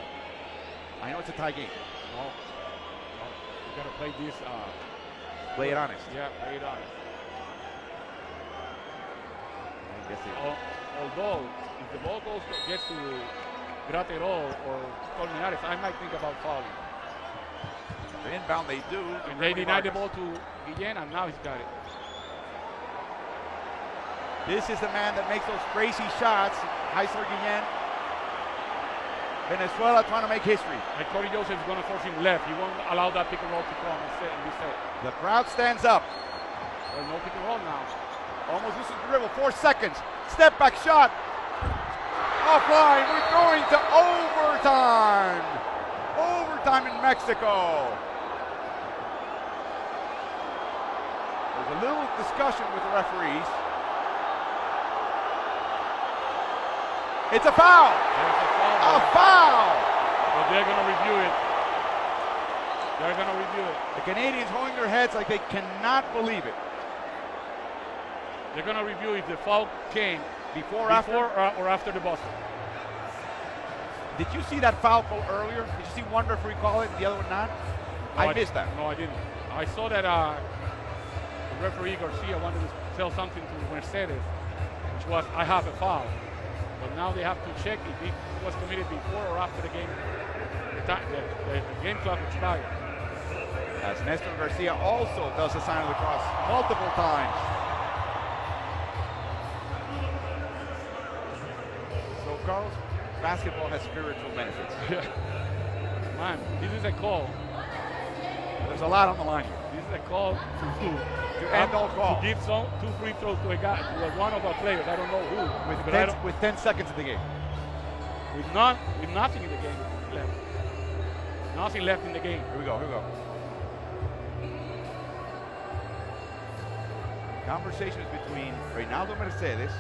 I know it's a tie game. No, You gotta play this. Play it honest. Yeah, play it honest. I guess Although, if the ball gets to Graterol or Colmenares, I might think about fouling. the inbound they do. And they denied the ball to Guillen, and now he's got it. This is the man that makes those crazy shots. Heisler Guillen. Venezuela trying to make history. And Corey Joseph is going to force him left. He won't allow that pick and roll to come and be set. The crowd stands up. Well, no pick and roll now. Almost loses the dribble. 4 seconds. Step back shot. Offline. We're going to overtime. Overtime in Mexico. There's a little discussion with the referees. It's a foul. There's a foul. A foul. But they're going to review it. They're going to review it. The Canadians holding their heads like they cannot believe it. They're going to review if the foul came Before or after? after the buzzer. Did you see that foul call earlier? Did you see one referee call it and the other one not? No, I missed that. No, I didn't. I saw that the referee Garcia wanted to tell something to Mercedes, which was, I have a foul. But now they have to check if it was committed before or after the game. The game clock expired. As Nestor Garcia also does the sign of the cross multiple times. So, Carlos, basketball has spiritual benefits. Man, this is a call. There's a lot on the line here. This is a call to end all calls. To give two free throws to a guy, to one of our players. I don't know who. With 10 seconds in the game. With nothing in the game left. Nothing left in the game. Here we go. Conversations between Reynaldo Mercedes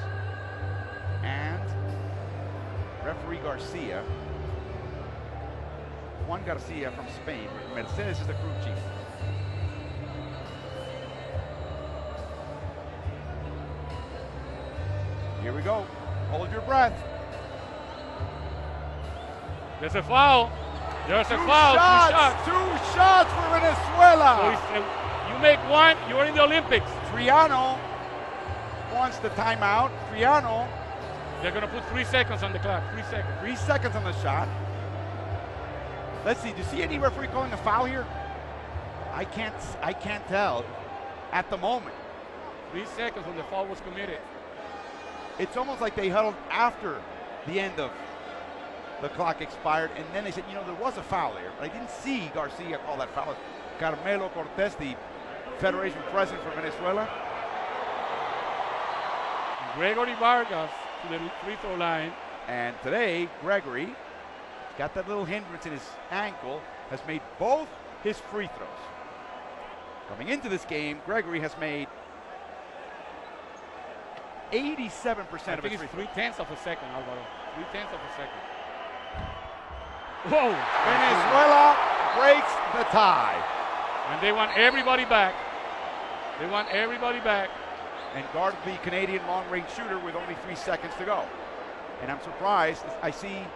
and referee Garcia. Juan Garcia from Spain. Mercedes is the crew chief. Here we go. Hold your breath. There's a foul. There's a Two foul. shots. 2 shots for Venezuela. So you make one, you're in the Olympics. Triano wants the timeout. Triano. They're going to put 3 seconds on the clock. 3 seconds. 3 seconds on the shot. Let's see. Do you see any referee calling a foul here? I can't tell at the moment. 3 seconds when the foul was committed. It's almost like they huddled after the end of the clock expired, and then they said, there was a foul there. But I didn't see Garcia call that foul. Carmelo Cortez, the Federation president for Venezuela. Gregory Vargas to the free throw line. And today, Gregory got that little hindrance in his ankle, has made both his free throws. Coming into this game, Gregory has made 87% of his free throws. 3/10 of a second, Alvaro. 3/10 of a second. Whoa! Venezuela breaks the tie. And they want everybody back. They want everybody back. And guard the Canadian long-range shooter with only 3 seconds to go. And I'm surprised. I see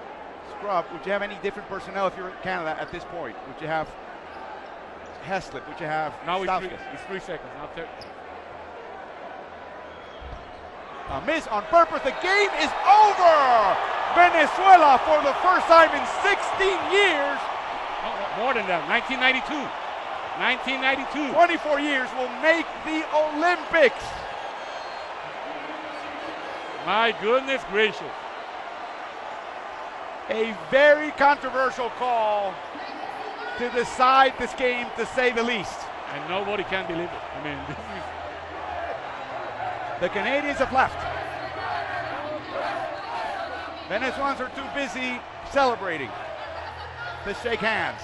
Scrub. Would you have any different personnel if you're in Canada at this point? Would you have Heslip? Would you have now Stauskas? it's 3 seconds. Now a miss on purpose. The game is over. Venezuela, for the first time in 16 years. Oh, more than that. 1992. 1992. 24 years will make the Olympics. My goodness gracious. A very controversial call to decide this game, to say the least. And nobody can believe it. I mean, this is... The Canadians have left. Venezuelans are too busy celebrating to shake hands.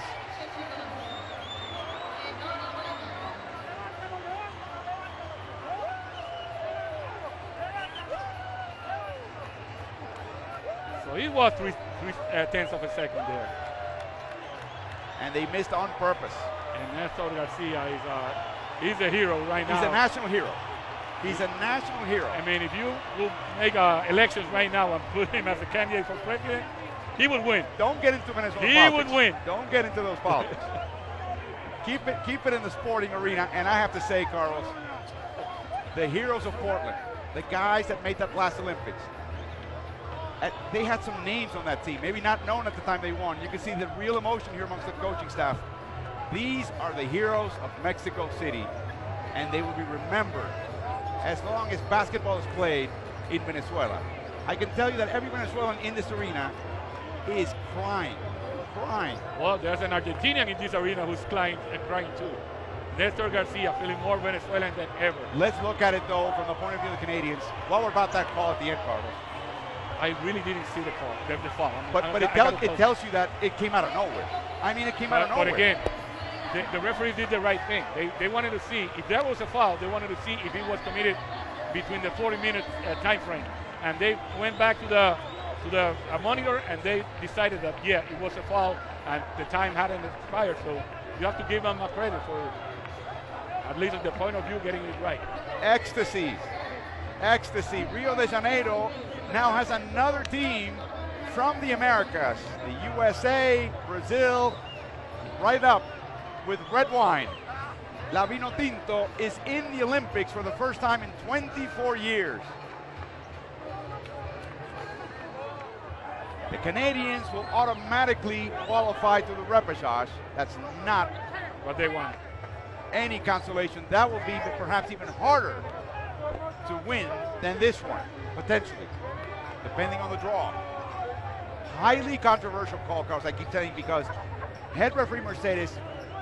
So it was 3/10 of a second there. And they missed on purpose. And Nestor Garcia he's a hero right now. He's a national hero. He's a national hero. I mean, if you will make elections right now and put him as a candidate for president, he would win. Don't get into Venezuela He politics. would win. Don't get into those politics. keep it in the sporting arena. And I have to say, Carlos, the heroes of Portland, the guys that made that last Olympics, they had some names on that team, maybe not known at the time they won. You can see the real emotion here amongst the coaching staff. These are the heroes of Mexico City, and they will be remembered as long as basketball is played in Venezuela. I can tell you that every Venezuelan in this arena is crying. Well, there's an Argentinian in this arena who's crying too. Nestor Garcia feeling more Venezuelan than ever. Let's look at it, though, from the point of view of the Canadians. What about that call at the end, Carlos? I really didn't see the call, the foul. But it tells you that it came out of nowhere. I mean, it came out of nowhere. But again, the referees did the right thing. They wanted to see if there was a foul. They wanted to see if it was committed between the 40-minute time frame, and they went back to the monitor and they decided that it was a foul and the time hadn't expired. So you have to give them a credit for, at least at the point of view, getting it right. Ecstasy. Rio de Janeiro now has another team from the Americas. The USA, Brazil, right up with red wine. La Vino Tinto is in the Olympics for the first time in 24 years. The Canadians will automatically qualify to the repechage. That's not what they want. Any consolation. That will be perhaps even harder to win than this one, potentially, depending on the draw. Highly controversial call, Carlos, I keep telling you, because head referee Mercedes,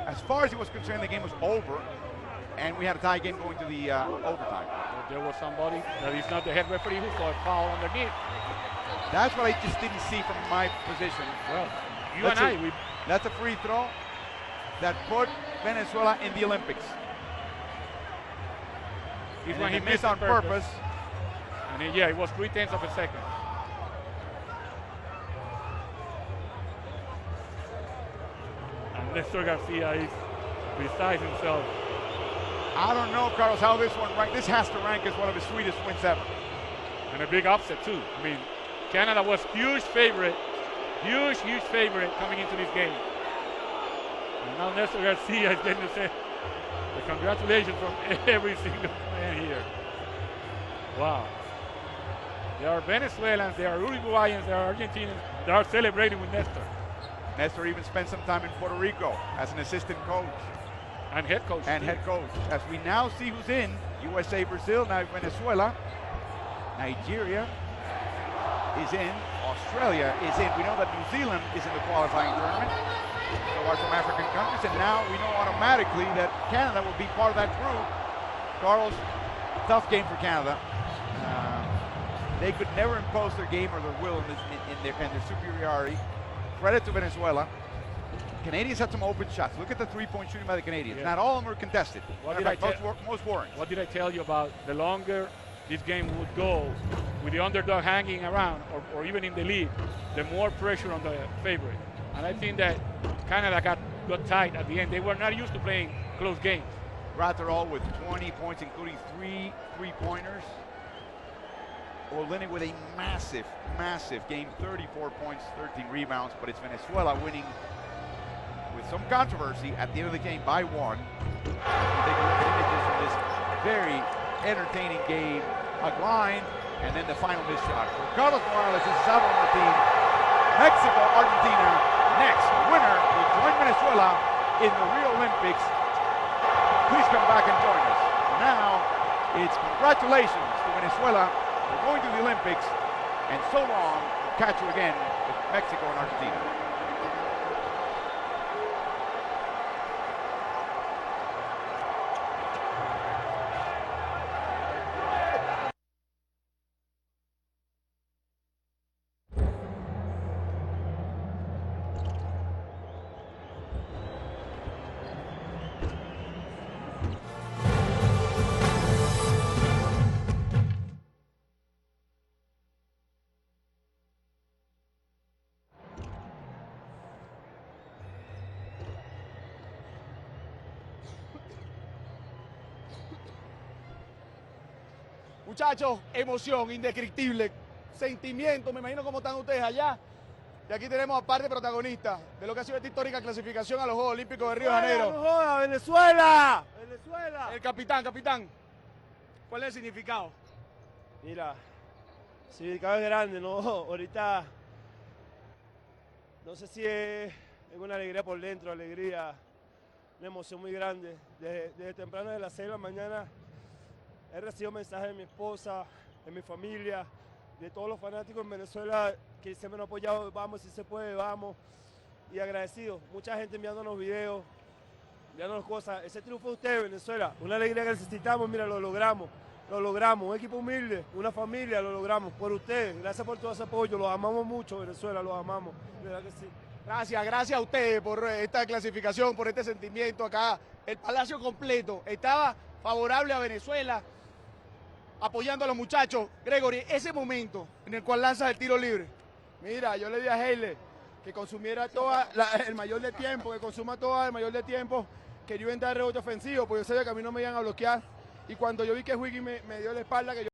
as far as he was concerned, the game was over, and we had a tie game going to the overtime. Well, there was somebody that is not the head referee who saw a foul underneath. That's what I just didn't see from my position. Well, that's a free throw that put Venezuela in the Olympics. When he missed on purpose. And it was 0.3 of a second. And Nestor Garcia is beside himself. I don't know, Carlos, how this one ranked. This has to rank as one of the sweetest wins ever. And a big upset, too. I mean, Canada was huge favorite coming into this game. And now Nestor Garcia is getting to say the congratulations from every single man here. Wow. There are Venezuelans, there are Uruguayans, there are Argentinians that are celebrating with Nestor. Nestor even spent some time in Puerto Rico as an assistant coach. And head coach. As we now see who's in, USA, Brazil, now Venezuela. Nigeria is in. Australia is in. We know that New Zealand is in the qualifying tournament. So are some African countries, and now we know automatically that Canada will be part of that group. Carlos, tough game for Canada. They could never impose their game or their will in their superiority. Credit to Venezuela. Canadians had some open shots. Look at the three-point shooting by the Canadians. Not all of them were contested. Most weren't. What did I tell you about the longer this game would go with the underdog hanging around or even in the lead, the more pressure on the favorite. And I think that Canada got tight at the end. They were not used to playing close games. Graterol with 20 points, including 3 three-pointers. Orlini with a massive game, 34 points, 13 rebounds, but it's Venezuela winning with some controversy at the end of the game by 1. Take a look at images from this very entertaining game. A grind, and then the final missed shot. For Carlos Morales, this is Salvador Martin. Mexico, Argentina, next. The winner will join Venezuela in the Rio Olympics. Please come back and join us. Now, it's congratulations to Venezuela for going to the Olympics, and so long. We'll catch you again with Mexico and Argentina. Muchachos, emoción indescriptible, sentimiento, me imagino cómo están ustedes allá. Y aquí tenemos a parte protagonista de lo que ha sido esta histórica clasificación a los Juegos Olímpicos de Río de Janeiro. ¡No joda, Venezuela! ¡Venezuela! El capitán. ¿Cuál es el significado? Mira, el significado es grande, ¿no? Ahorita, no sé si es una alegría por dentro, alegría, una emoción muy grande. Desde temprano de las 6 de la mañana he recibido mensajes de mi esposa, de mi familia, de todos los fanáticos en Venezuela que siempre nos han apoyado, vamos, si se puede, vamos. Y agradecido, mucha gente enviándonos videos, enviándonos cosas. Ese triunfo de ustedes, Venezuela, una alegría que necesitamos, mira, lo logramos, un equipo humilde, una familia, lo logramos, por ustedes, gracias por todo ese apoyo, los amamos mucho, Venezuela, los amamos, de verdad que sí. Gracias a ustedes por esta clasificación, por este sentimiento acá. El palacio completo estaba favorable a Venezuela, apoyando a los muchachos. Gregory, ese momento en el cual lanzas el tiro libre. Mira, yo le dije a Haile que consumiera el mayor de tiempo, que yo iba a entrar rebote ofensivo, porque yo sabía que a mí no me iban a bloquear. Y cuando yo vi que Wiggy me dio la espalda, que yo